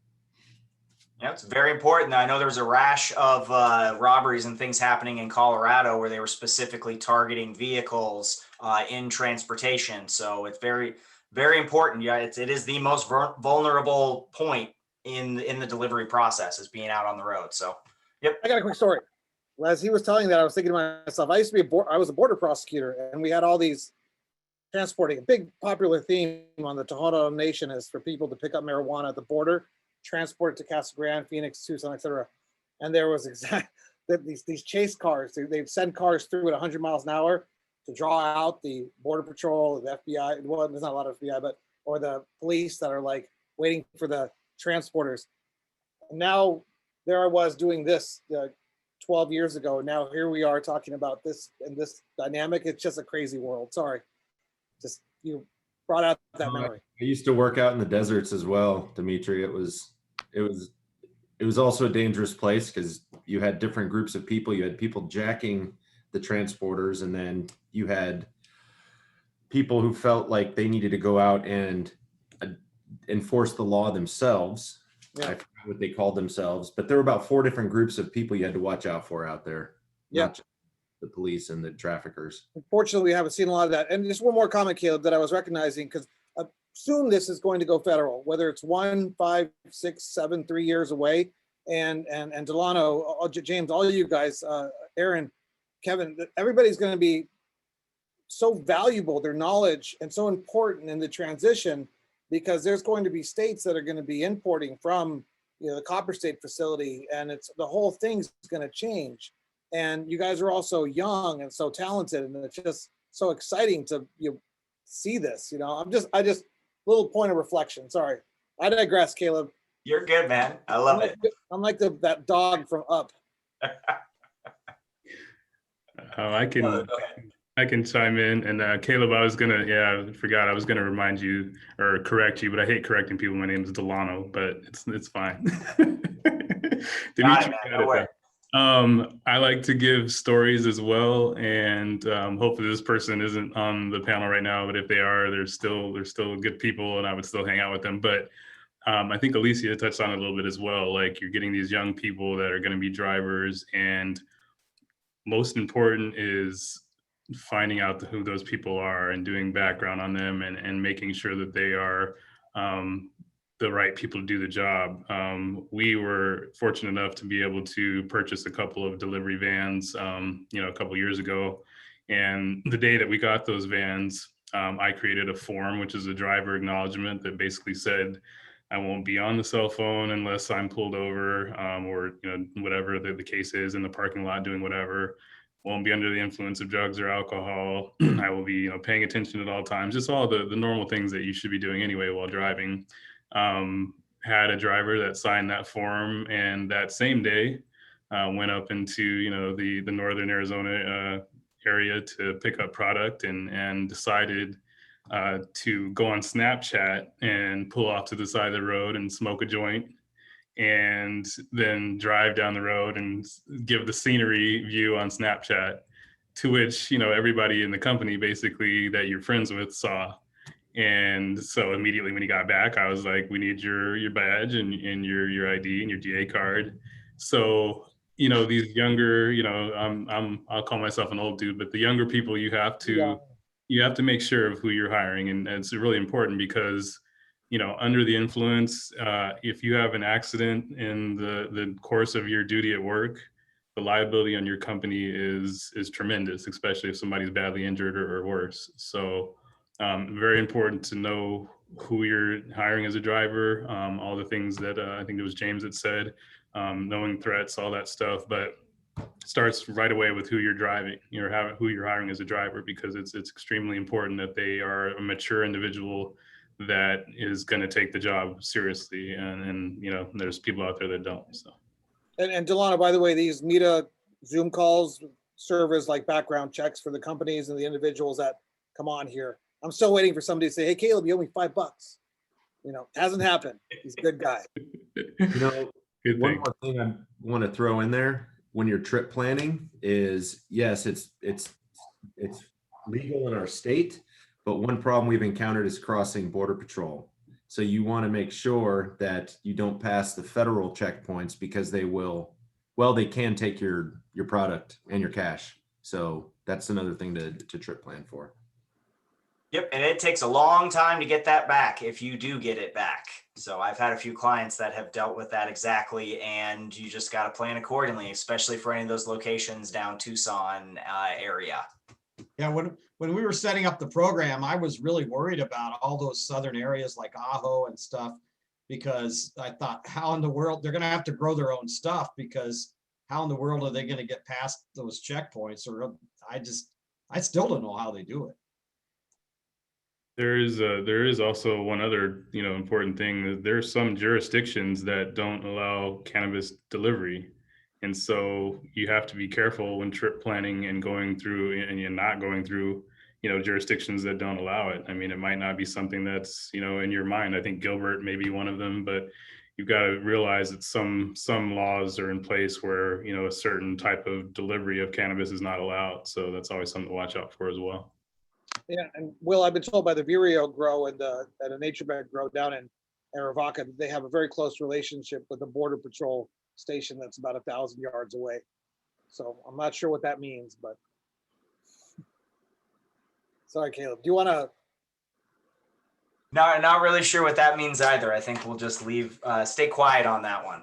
Yeah, it's very important. I know there was a rash of robberies and things happening in Colorado where they were specifically targeting vehicles in transportation. So it's very, very important. Yeah, it is the most vulnerable point in the delivery process, is being out on the road. So, yep. I got a quick story. As he was telling that, I was thinking to myself, I was a border prosecutor, and we had all these transporting. A big popular theme on the Tohono Nation is for people to pick up marijuana at the border, transport it to Casa Grande, Phoenix, Tucson, etc. And there was these chase cars. They'd send cars through at 100 miles an hour to draw out the Border Patrol, the FBI. Well, there's not a lot of FBI, or the police that are like waiting for the transporters. And now there I was doing this 12 years ago. Now here we are talking about this and this dynamic. It's just a crazy world. Sorry. Just you brought out that memory. I used to work out in the deserts as well, Dimitri. It was also a dangerous place because you had different groups of people. You had people jacking the transporters, and then you had people who felt like they needed to go out and enforce the law themselves. Yeah. I forgot what they called themselves, but there were about 4 different groups of people you had to watch out for out there. Yeah. Not just the police and the traffickers. Unfortunately, we haven't seen a lot of that. And just one more comment, Caleb, that I was recognizing, because soon this is going to go federal, whether it's 1, 5, 6, 7, 3 years away. And Delano, James, all of you guys, Aaron, Kevin, everybody's going to be so valuable, their knowledge, and so important in the transition, because there's going to be states that are going to be importing from, the Copper State facility, and the whole thing's going to change. And you guys are also young and so talented, and it's just so exciting to see this. I just little point of reflection. Sorry, I digress, Caleb. You're good, man. I love it. I'm like that dog from Up. I can chime in. And Caleb, I forgot I was gonna remind you or correct you, but I hate correcting people. My name is Delano, but it's fine. I like to give stories as well, and hopefully this person isn't on the panel right now, but if they are, they're still good people, and I would still hang out with them. But I think Alicia touched on it a little bit as well. Like, you're getting these young people that are going to be drivers, and most important is finding out who those people are and doing background on them and making sure that they are the right people to do the job. We were fortunate enough to be able to purchase a couple of delivery vans, a couple years ago. And the day that we got those vans, I created a form, which is a driver acknowledgement, that basically said, I won't be on the cell phone unless I'm pulled over, or whatever the case is in the parking lot doing whatever. Won't be under the influence of drugs or alcohol. I will be paying attention at all times. Just all the normal things that you should be doing anyway while driving. Had a driver that signed that form, and that same day went up into the northern Arizona area to pick up product, and decided to go on Snapchat and pull off to the side of the road and smoke a joint, and then drive down the road and give the scenery view on Snapchat, to which everybody in the company basically that you're friends with saw. And so immediately when he got back, I was like, we need your badge and your ID and your DA card. So these younger, I'll call myself an old dude, but the younger people, you have to make sure of who you're hiring, and it's really important because under the influence, if you have an accident in the course of your duty at work, the liability on your company is tremendous, especially if somebody's badly injured or worse. So very important to know who you're hiring as a driver, all the things that I think it was James that said, knowing threats, all that stuff, but it starts right away with who you're driving, who you're hiring as a driver, because it's extremely important that they are a mature individual that is going to take the job seriously. And there's people out there that don't. So. And Delana, by the way, these MITA Zoom calls serve as like background checks for the companies and the individuals that come on here. I'm still waiting for somebody to say, hey, Caleb, you owe me $5. Hasn't happened. He's a good guy. One more thing I want to throw in there when you're trip planning is, yes, it's legal in our state, but one problem we've encountered is crossing Border Patrol. So you want to make sure that you don't pass the federal checkpoints, because they can take your product and your cash. So that's another thing to trip plan for. Yep, and it takes a long time to get that back if you do get it back. So I've had a few clients that have dealt with that exactly, and you just got to plan accordingly, especially for any of those locations down Tucson area. Yeah, when we were setting up the program, I was really worried about all those southern areas like Ajo and stuff, because I thought, how in the world they're going to have to grow their own stuff, because how in the world are they going to get past those checkpoints? Or I still don't know how they do it. There is also one other important thing. There are some jurisdictions that don't allow cannabis delivery, and so you have to be careful when trip planning and going through, and you're not going through jurisdictions that don't allow it. I mean, it might not be something that's in your mind. I think Gilbert may be one of them, but you've got to realize that some laws are in place where a certain type of delivery of cannabis is not allowed. So that's always something to watch out for as well. Yeah, and Will, I've been told by the Vireo grow and at a nature bed grow down in Arivaca, they have a very close relationship with the Border Patrol station that's about 1,000 yards away. So I'm not sure what that means, but sorry, Caleb. Do you want to? No, not really sure what that means either. I think we'll just stay quiet on that one.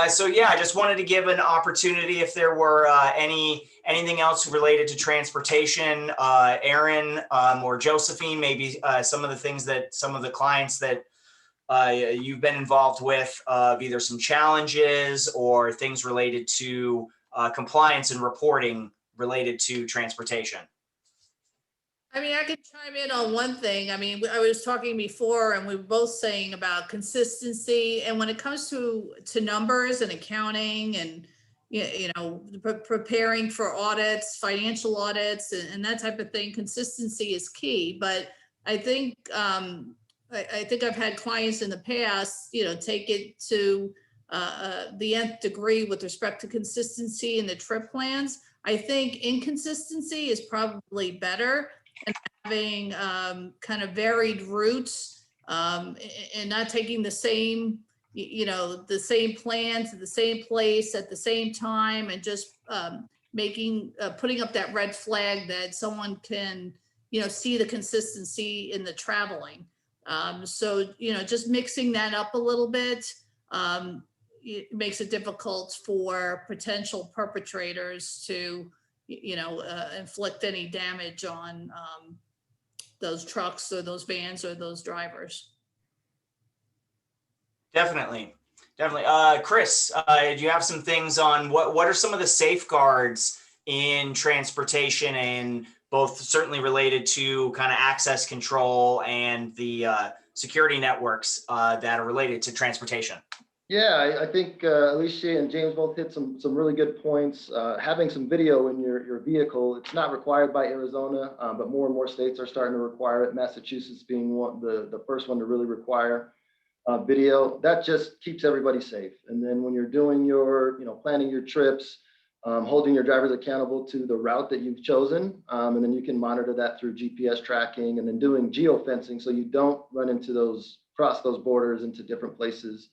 So yeah, I just wanted to give an opportunity if there were anything else related to transportation, Aaron or Josephine, maybe some of the things that some of the clients that you've been involved with, either some challenges or things related to compliance and reporting related to transportation. I mean, I could chime in on one thing. I mean, I was talking before and we were both saying about consistency. And when it comes to numbers and accounting and, preparing for audits, financial audits and that type of thing, consistency is key. But I think I've had clients in the past, take it to the nth degree with respect to consistency in the trip plans. I think inconsistency is probably better. And having kind of varied routes and not taking the same, the same plan to the same place at the same time, and just putting up that red flag that someone can, see the consistency in the traveling. So, just mixing that up a little bit, it makes it difficult for potential perpetrators to inflict any damage on those trucks or those vans or those drivers. Definitely. Chris, do you have some things on what are some of the safeguards in transportation, and both certainly related to kind of access control and the security networks that are related to transportation? Yeah, I think Alicia and James both hit some really good points. Having some video in your vehicle, it's not required by Arizona, but more and more states are starting to require it. Massachusetts being the first one to really require video. That just keeps everybody safe. And then when you're doing your, planning your trips, holding your drivers accountable to the route that you've chosen, and then you can monitor that through GPS tracking, and then doing geofencing so you don't run into cross those borders into different places.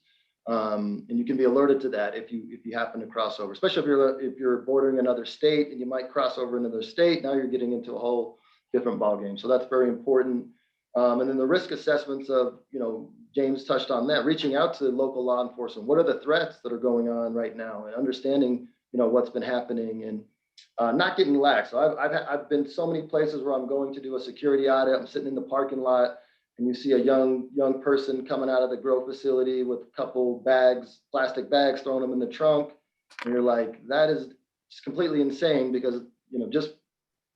And you can be alerted to that if you happen to cross over, especially if you're bordering another state and you might cross over another state. Now you're getting into a whole different ballgame. So that's very important. And then the risk assessments of, James touched on that, reaching out to local law enforcement. What are the threats that are going on right now, and understanding, what's been happening, and not getting lax. So I've been so many places where I'm going to do a security audit. I'm sitting in the parking lot, and you see a young person coming out of the grow facility with a couple plastic bags, throwing them in the trunk. And you're like, that is just completely insane, because, just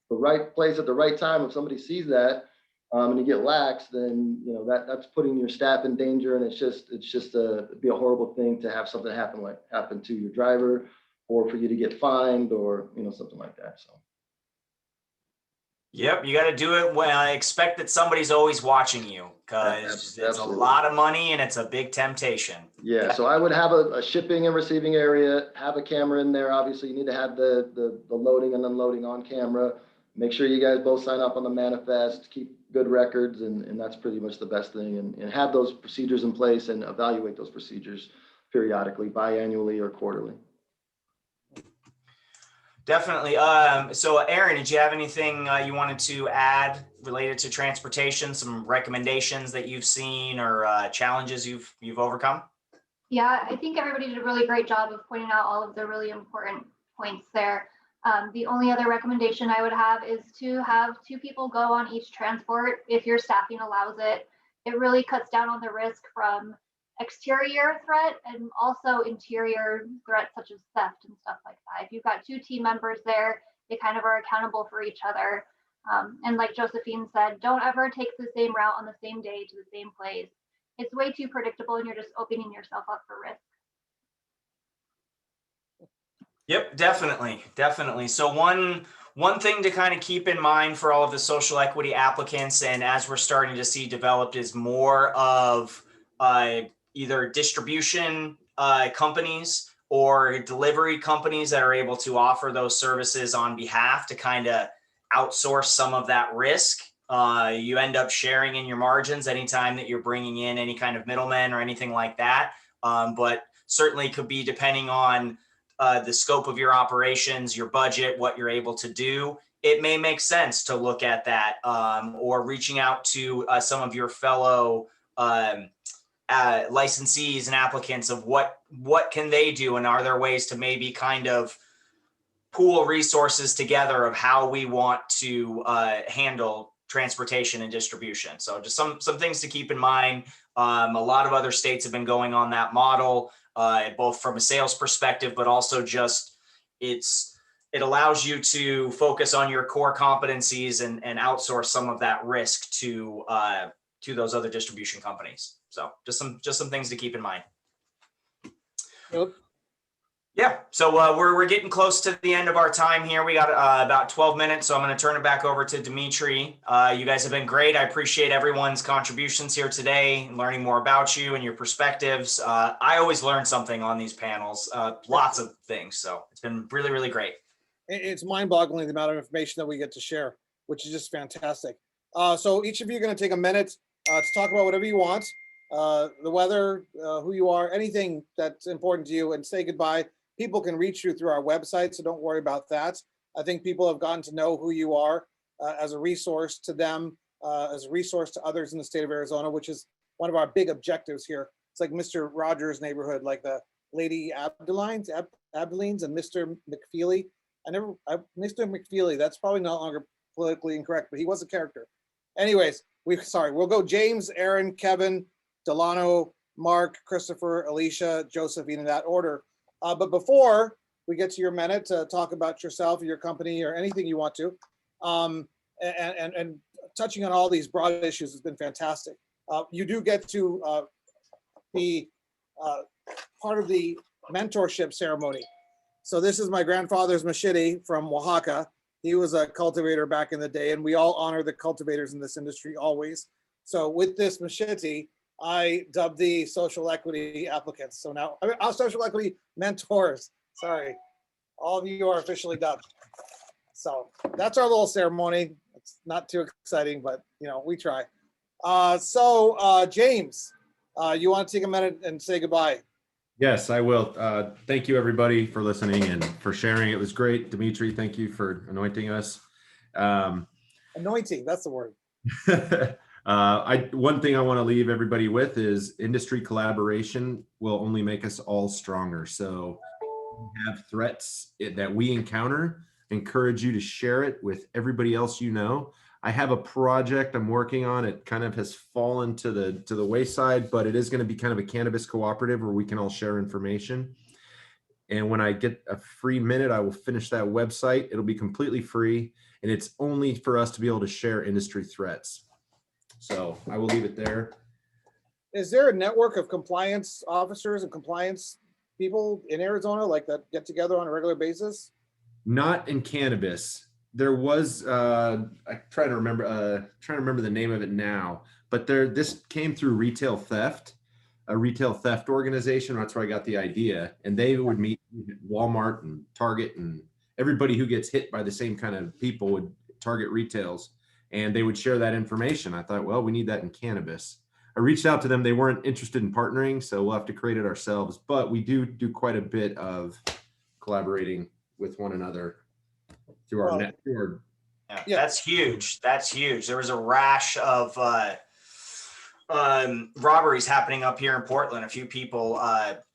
the right place at the right time, if somebody sees that, and you get lax, then, that's putting your staff in danger. And it's just be a horrible thing to have something happen to your driver, or for you to get fined, or, something like that. So. Yep, you got to do it when I expect that somebody's always watching you, because it's a lot of money and it's a big temptation. Yeah, so I would have a shipping and receiving area, have a camera in there. Obviously, you need to have the loading and unloading on camera. Make sure you guys both sign up on the manifest, keep good records, and that's pretty much the best thing. And have those procedures in place and evaluate those procedures periodically, biannually or quarterly. Definitely. So Aaron, did you have anything you wanted to add related to transportation? Some recommendations that you've seen, or challenges you've overcome? Yeah, I think everybody did a really great job of pointing out all of the really important points there. The only other recommendation I would have is to have 2 people go on each transport if your staffing allows it. It really cuts down on the risk from exterior threat and also interior threats such as theft and stuff like that. If you've got 2 team members there, they kind of are accountable for each other. And like Josephine said, don't ever take the same route on the same day to the same place. It's way too predictable, and you're just opening yourself up for risk. Yep, definitely. So one thing to kind of keep in mind for all of the social equity applicants, and as we're starting to see developed, is more of either distribution companies or delivery companies that are able to offer those services on behalf to kind of outsource some of that risk. You end up sharing in your margins anytime that you're bringing in any kind of middlemen or anything like that. But certainly could be depending on the scope of your operations, your budget, what you're able to do. It may make sense to look at that, or reaching out to some of your fellow licensees and applicants of what can they do, and are there ways to maybe kind of pool resources together of how we want to handle transportation and distribution. So just some things to keep in mind. A lot of other states have been going on that model, both from a sales perspective, but also just it allows you to focus on your core competencies and outsource some of that risk to those other distribution companies. So just some things to keep in mind. Yep. Yeah, so we're getting close to the end of our time here. We got about 12 minutes, so I'm going to turn it back over to Dimitri. You guys have been great. I appreciate everyone's contributions here today, learning more about you and your perspectives. I always learn something on these panels, lots of things. So it's been really, really great. It's mind-boggling the amount of information that we get to share, which is just fantastic. So each of you are going to take a minute to talk about whatever you want, the weather, who you are, anything that's important to you, and say goodbye. People can reach you through our website, so don't worry about that. I think people have gotten to know who you are as a resource to them, as a resource to others in the state of Arizona, which is one of our big objectives here. It's like Mr. Rogers' neighborhood, like the Lady Abdelines and Mr. McFeely. Mr. McFeely, that's probably no longer politically incorrect, but he was a character. anyways, we'll go James, Aaron, Kevin, Delano, Mark, Christopher, Alicia, Josephine in that order. But before we get to your minute to talk about yourself, your company, or anything you want to, and touching on all these broad issues has been fantastic. You do get to be part of the mentorship ceremony. So this is my grandfather's machete from Oaxaca. He was a cultivator back in the day, and we all honor the cultivators in this industry always. So with this machete, I dubbed the social equity applicants. So now, our social equity mentors, sorry, all of you are officially dubbed. So that's our little ceremony. It's not too exciting, but we try. James, you want to take a minute and say goodbye? Yes, I will. Thank you, everybody, for listening and for sharing. It was great. Dimitri, thank you for anointing us. Anointing, that's the word. One thing I want to leave everybody with is industry collaboration will only make us all stronger. So we have threats that we encounter. Encourage you to share it with everybody else you know. I have a project I'm working on. It kind of has fallen to the wayside, but it is going to be kind of a cannabis cooperative where we can all share information. And when I get a free minute, I will finish that website. It'll be completely free, and it's only for us to be able to share industry threats. So I will leave it there. Is there a network of compliance officers and compliance people in Arizona like that get together on a regular basis? Not in cannabis. There was I try to remember the name of it now, but this came through retail theft, a retail theft organization. That's where I got the idea. And they would meet at Walmart and Target, and everybody who gets hit by the same kind of people would target retails, and they would share that information. I thought, well, we need that in cannabis. I reached out to them. They weren't interested in partnering, so we'll have to create it ourselves. But we do quite a bit of collaborating with one another through our net. Yeah, that's huge. That's huge. There was a rash of robberies happening up here in Portland. A few people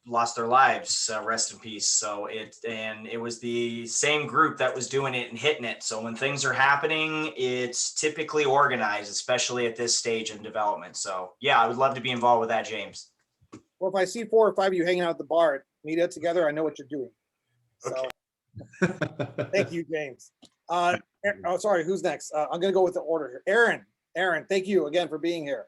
lost their lives. Rest in peace. So it was the same group that was doing it and hitting it. So when things are happening, it's typically organized, especially at this stage in development. So yeah, I would love to be involved with that, James. Well, if I see 4 or 5 of you hanging out at the bar, meet up together, I know what you're doing. So. Okay. Thank you, James. Sorry, who's next? I'm going to go with the order here. Aaron, thank you again for being here.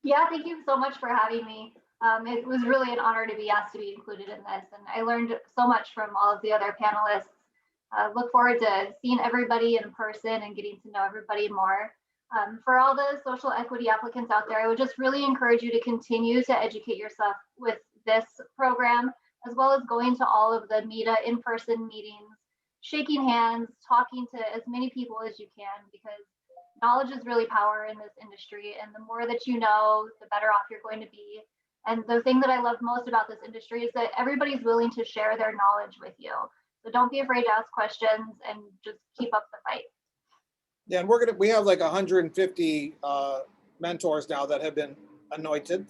Yeah, thank you so much for having me. It was really an honor to be asked to be included in this, and I learned so much from all of the other panelists. Look forward to seeing everybody in person and getting to know everybody more. For all the social equity applicants out there, I would just really encourage you to continue to educate yourself with this program, as well as going to all of the MITA in-person meetings, shaking hands, talking to as many people as you can, because knowledge is really power in this industry. And the more that you know, the better off you're going to be. And the thing that I love most about this industry is that everybody's willing to share their knowledge with you. So don't be afraid to ask questions and just keep up the fight. Yeah, and we have like 150 mentors now that have been anointed.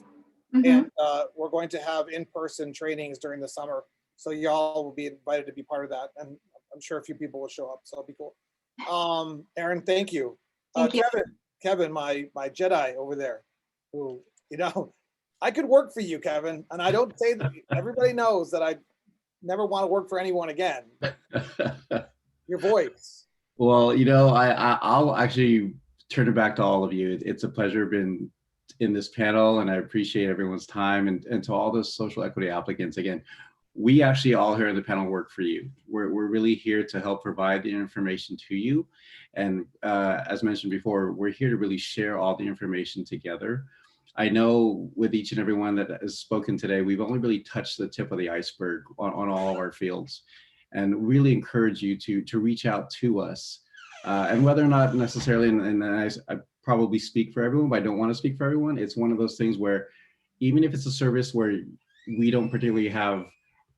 And we're going to have in-person trainings during the summer. So y'all will be invited to be part of that. And I'm sure a few people will show up, so it'll be cool. Aaron, thank you. Thank you. Kevin, my Jedi over there, who, I could work for you, Kevin. And I don't say that, everybody knows that I never want to work for anyone again. Your voice. Well, I'll actually turn it back to all of you. It's a pleasure being in this panel, and I appreciate everyone's time, and to all those social equity applicants. Again, we actually all here in the panel work for you. We're really here to help provide the information to you. And as mentioned before, we're here to really share all the information together. I know with each and every one that has spoken today, we've only really touched the tip of the iceberg on all of our fields, and really encourage you to reach out to us. And whether or not necessarily, and I probably speak for everyone, but I don't want to speak for everyone. It's one of those things where even if it's a service where we don't particularly have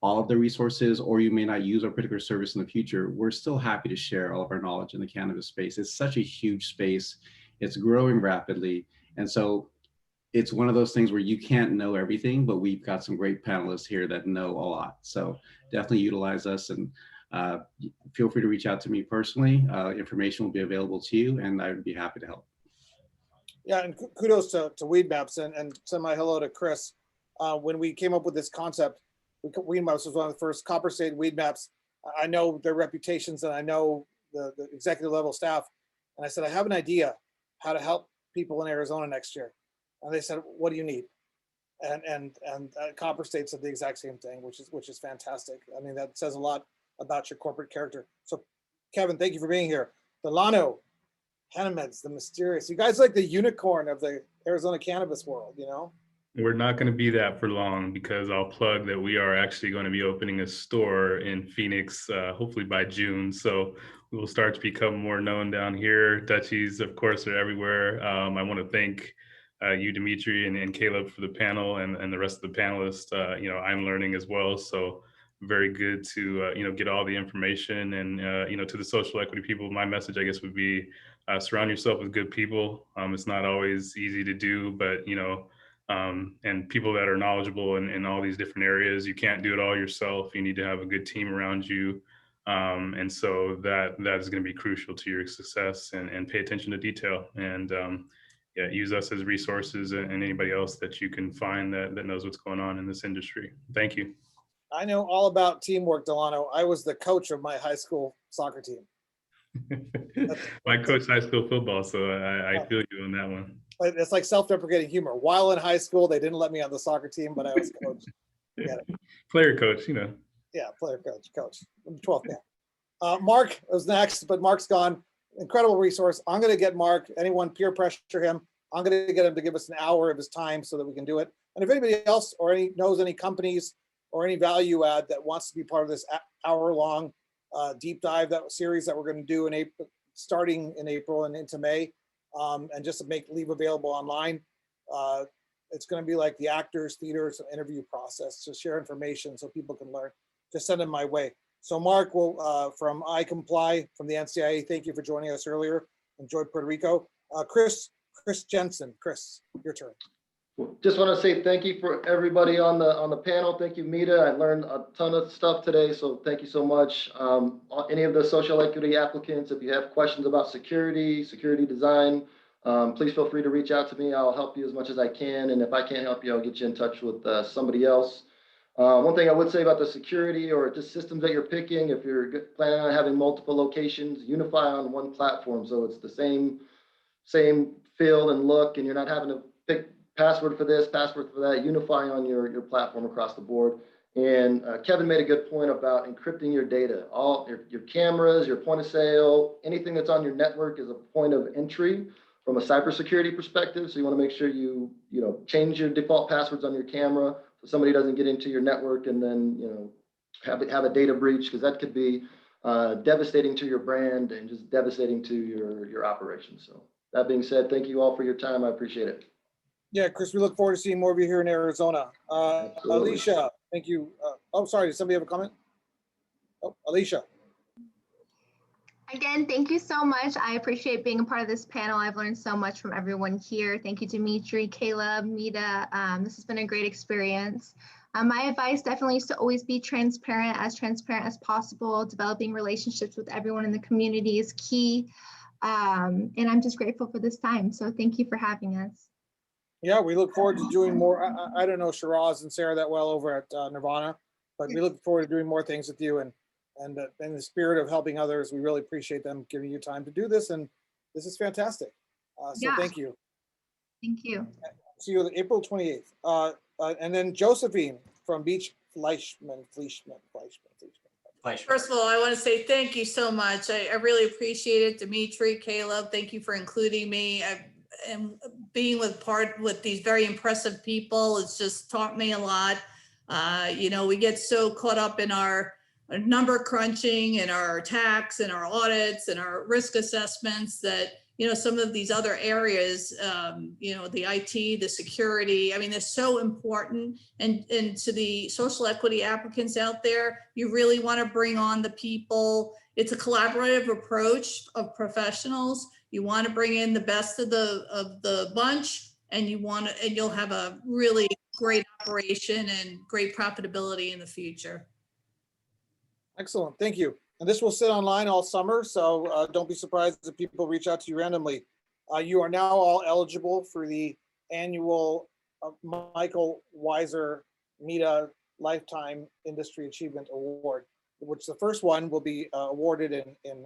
all of the resources, or you may not use our particular service in the future, we're still happy to share all of our knowledge in the cannabis space. It's such a huge space. It's growing rapidly. And so it's one of those things where you can't know everything, but we've got some great panelists here that know a lot. So definitely utilize us, and feel free to reach out to me personally. Information will be available to you, and I would be happy to help. Yeah, and kudos to Weed Maps and send my hello to Chris. When we came up with this concept, Weed Maps was one of the first Copper State Weed Maps. I know their reputations and I know the executive level staff. And I said, I have an idea how to help people in Arizona next year. And they said, what do you need? And Copper State said the exact same thing, which is fantastic. I mean, that says a lot about your corporate character. So Kevin, thank you for being here. Delano, Hanameds, the mysterious. You guys like the unicorn of the Arizona cannabis world, you know? We're not going to be that for long, because I'll plug that we are actually going to be opening a store in Phoenix, hopefully by June. So we will start to become more known down here. Dutchies, of course, are everywhere. I want to thank you, Dimitri, and Caleb for the panel, and the rest of the panelists. I'm learning as well. So very good to, get all the information. And, to the social equity people, my message, I guess, would be surround yourself with good people. It's not always easy to do, but, and people that are knowledgeable in all these different areas. You can't do it all yourself. You need to have a good team around you. And so that is going to be crucial to your success, and pay attention to detail, and use us as resources, and anybody else that you can find that knows what's going on in this industry. Thank you. I know all about teamwork, Delano. I was the coach of my high school soccer team. I coached high school football, so I feel you on that one. It's like self-deprecating humor. While in high school, they didn't let me on the soccer team, but I was coach. Player coach, Yeah, player coach. I'm the 12th man. Mark was next, but Mark's gone. Incredible resource. I'm going to get Mark. Anyone peer pressure him. I'm going to get him to give us an hour of his time so that we can do it. And if anybody else or knows any companies or any value add that wants to be part of this hour-long deep dive series that we're going to do in April, starting in April and into May, and just to leave available online. It's going to be like the actors, theaters, and interview process to share information so people can learn. Just send them my way. So Mark will from I Comply from the NCIA. Thank you for joining us earlier. Enjoyed Puerto Rico. Chris Jensen. Chris, your turn. Just want to say thank you for everybody on the panel. Thank you, Mita. I learned a ton of stuff today, so thank you so much. Any of the social equity applicants, if you have questions about security design, please feel free to reach out to me. I'll help you as much as I can, and if I can't help you, I'll get you in touch with somebody else. One thing I would say about the security or just systems that you're picking, if you're planning on having multiple locations, unify on one platform, so it's the same feel and look, and you're not having to pick password for this, password for that. Unify on your platform across the board. And Kevin made a good point about encrypting your data. All your cameras, your point of sale, anything that's on your network is a point of entry from a cybersecurity perspective. So you want to make sure you change your default passwords on your camera so somebody doesn't get into your network and then have a data breach, because that could be devastating to your brand and just devastating to your operations. So that being said, thank you all for your time. I appreciate it. Yeah, Chris, we look forward to seeing more of you here in Arizona. Alicia, thank you. Sorry, does somebody have a comment? Oh, Alicia. Again, thank you so much. I appreciate being a part of this panel. I've learned so much from everyone here. Thank you, Dimitri, Caleb, Mita. This has been a great experience. My advice definitely is to always be transparent as possible. Developing relationships with everyone in the community is key. And I'm just grateful for this time. So thank you for having us. Yeah, we look forward to doing more. I don't know Shiraz and Sarah that well over at Nirvana, but we look forward to doing more things with you. And in the spirit of helping others, we really appreciate them giving you time to do this. And this is fantastic. So thank you. Thank you. See you April 28th. And then Josephine from Beach Fleischman. First of all, I want to say thank you so much. I really appreciate it. Dimitri, Caleb, thank you for including me. And being with these very impressive people, it's just taught me a lot. We get so caught up in our number crunching and our tax and our audits and our risk assessments that, some of these other areas, the IT, the security, they're so important. And to the social equity applicants out there, you really want to bring on the people. It's a collaborative approach of professionals. You want to bring in the best of the bunch, and you'll have a really great operation and great profitability in the future. Excellent, thank you. And this will sit online all summer, so don't be surprised if people reach out to you randomly. You are now all eligible for the annual Michael Weiser META Lifetime Industry Achievement Award, which the first one will be awarded in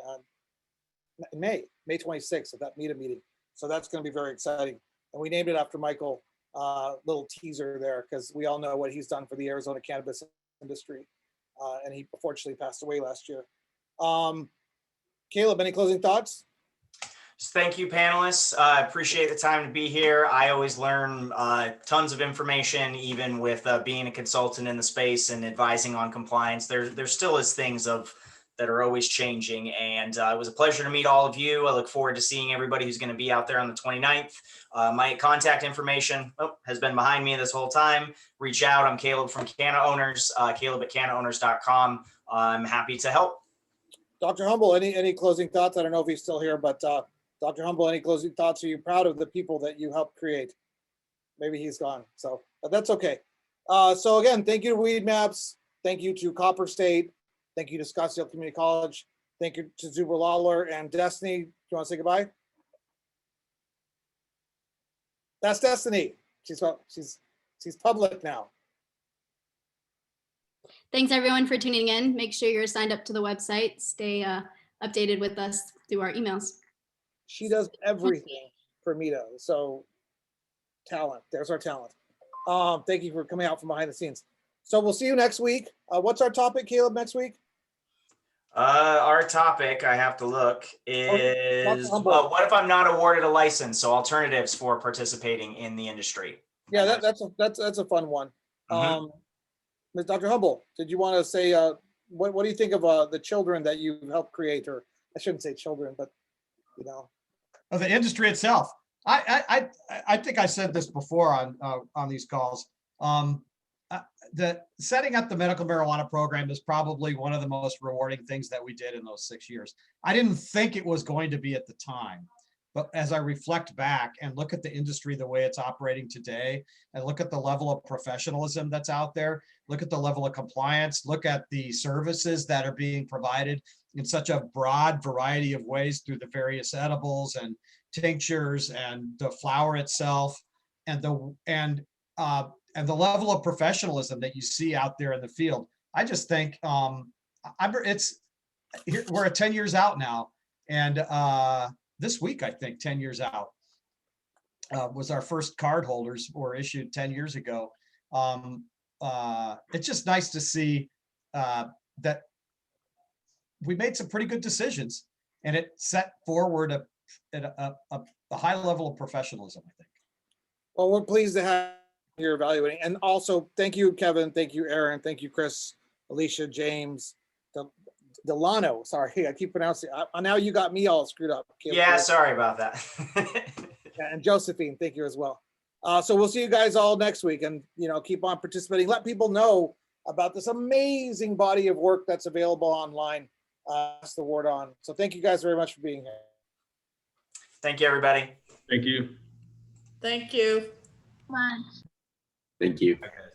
May 26th at that META meeting. So that's going to be very exciting. And we named it after Michael. Little teaser there, because we all know what he's done for the Arizona cannabis industry. And he unfortunately passed away last year. Caleb, any closing thoughts? Thank you, panelists. I appreciate the time to be here. I always learn tons of information, even with being a consultant in the space and advising on compliance. There still is things that are always changing. And it was a pleasure to meet all of you. I look forward to seeing everybody who's going to be out there on the 29th. My contact information has been behind me this whole time. Reach out. I'm Caleb from Canna Owners, caleb@cannaowners.com. I'm happy to help. Dr. Humble, any closing thoughts? I don't know if he's still here, but Dr. Humble, any closing thoughts? Are you proud of the people that you helped create? Maybe he's gone, so that's okay. So again, thank you to Weed Maps. Thank you to Copper State. Thank you to Scottsdale Community College. Thank you to Zuber Lawler and Destiny. Do you want to say goodbye? That's Destiny. She's public now. Thanks everyone for tuning in. Make sure you're signed up to the website. Stay updated with us through our emails. She does everything for META. So talent, there's our talent. Thank you for coming out from behind the scenes. So we'll see you next week. What's our topic, Caleb, next week? Our topic, I have to look, is what if I'm not awarded a license? So alternatives for participating in the industry. Yeah, that's a fun one. Ms. Dr. Humble, did you want to say what do you think of the children that you've helped create? Or I shouldn't say children, but you know, of the industry itself. I think I said this before on these calls. The setting up the medical marijuana program is probably one of the most rewarding things that we did in those 6 years. I didn't think it was going to be at the time, but as I reflect back and look at the industry the way it's operating today, and look at the level of professionalism that's out there, look at the level of compliance, look at the services that are being provided in such a broad variety of ways through the various edibles and tinctures and the flower itself, and the level of professionalism that you see out there in the field. I just think we're at 10 years out now, and this week, I think 10 years out was our first card holders were issued 10 years ago. It's just nice to see that we made some pretty good decisions, and it set forward a high level of professionalism, I think. Well, we're pleased to have you evaluating. And also, thank you, Kevin. Thank you, Aaron. Thank you, Chris, Alicia, James, Delano. Sorry, I keep pronouncing it. Now you got me all screwed up. Yeah, sorry about that. And Josephine, thank you as well. So we'll see you guys all next week, and keep on participating. Let people know about this amazing body of work that's available online. Pass the word on. So thank you guys very much for being here. Thank you, everybody. Thank you. Thank you. Thank you. Okay.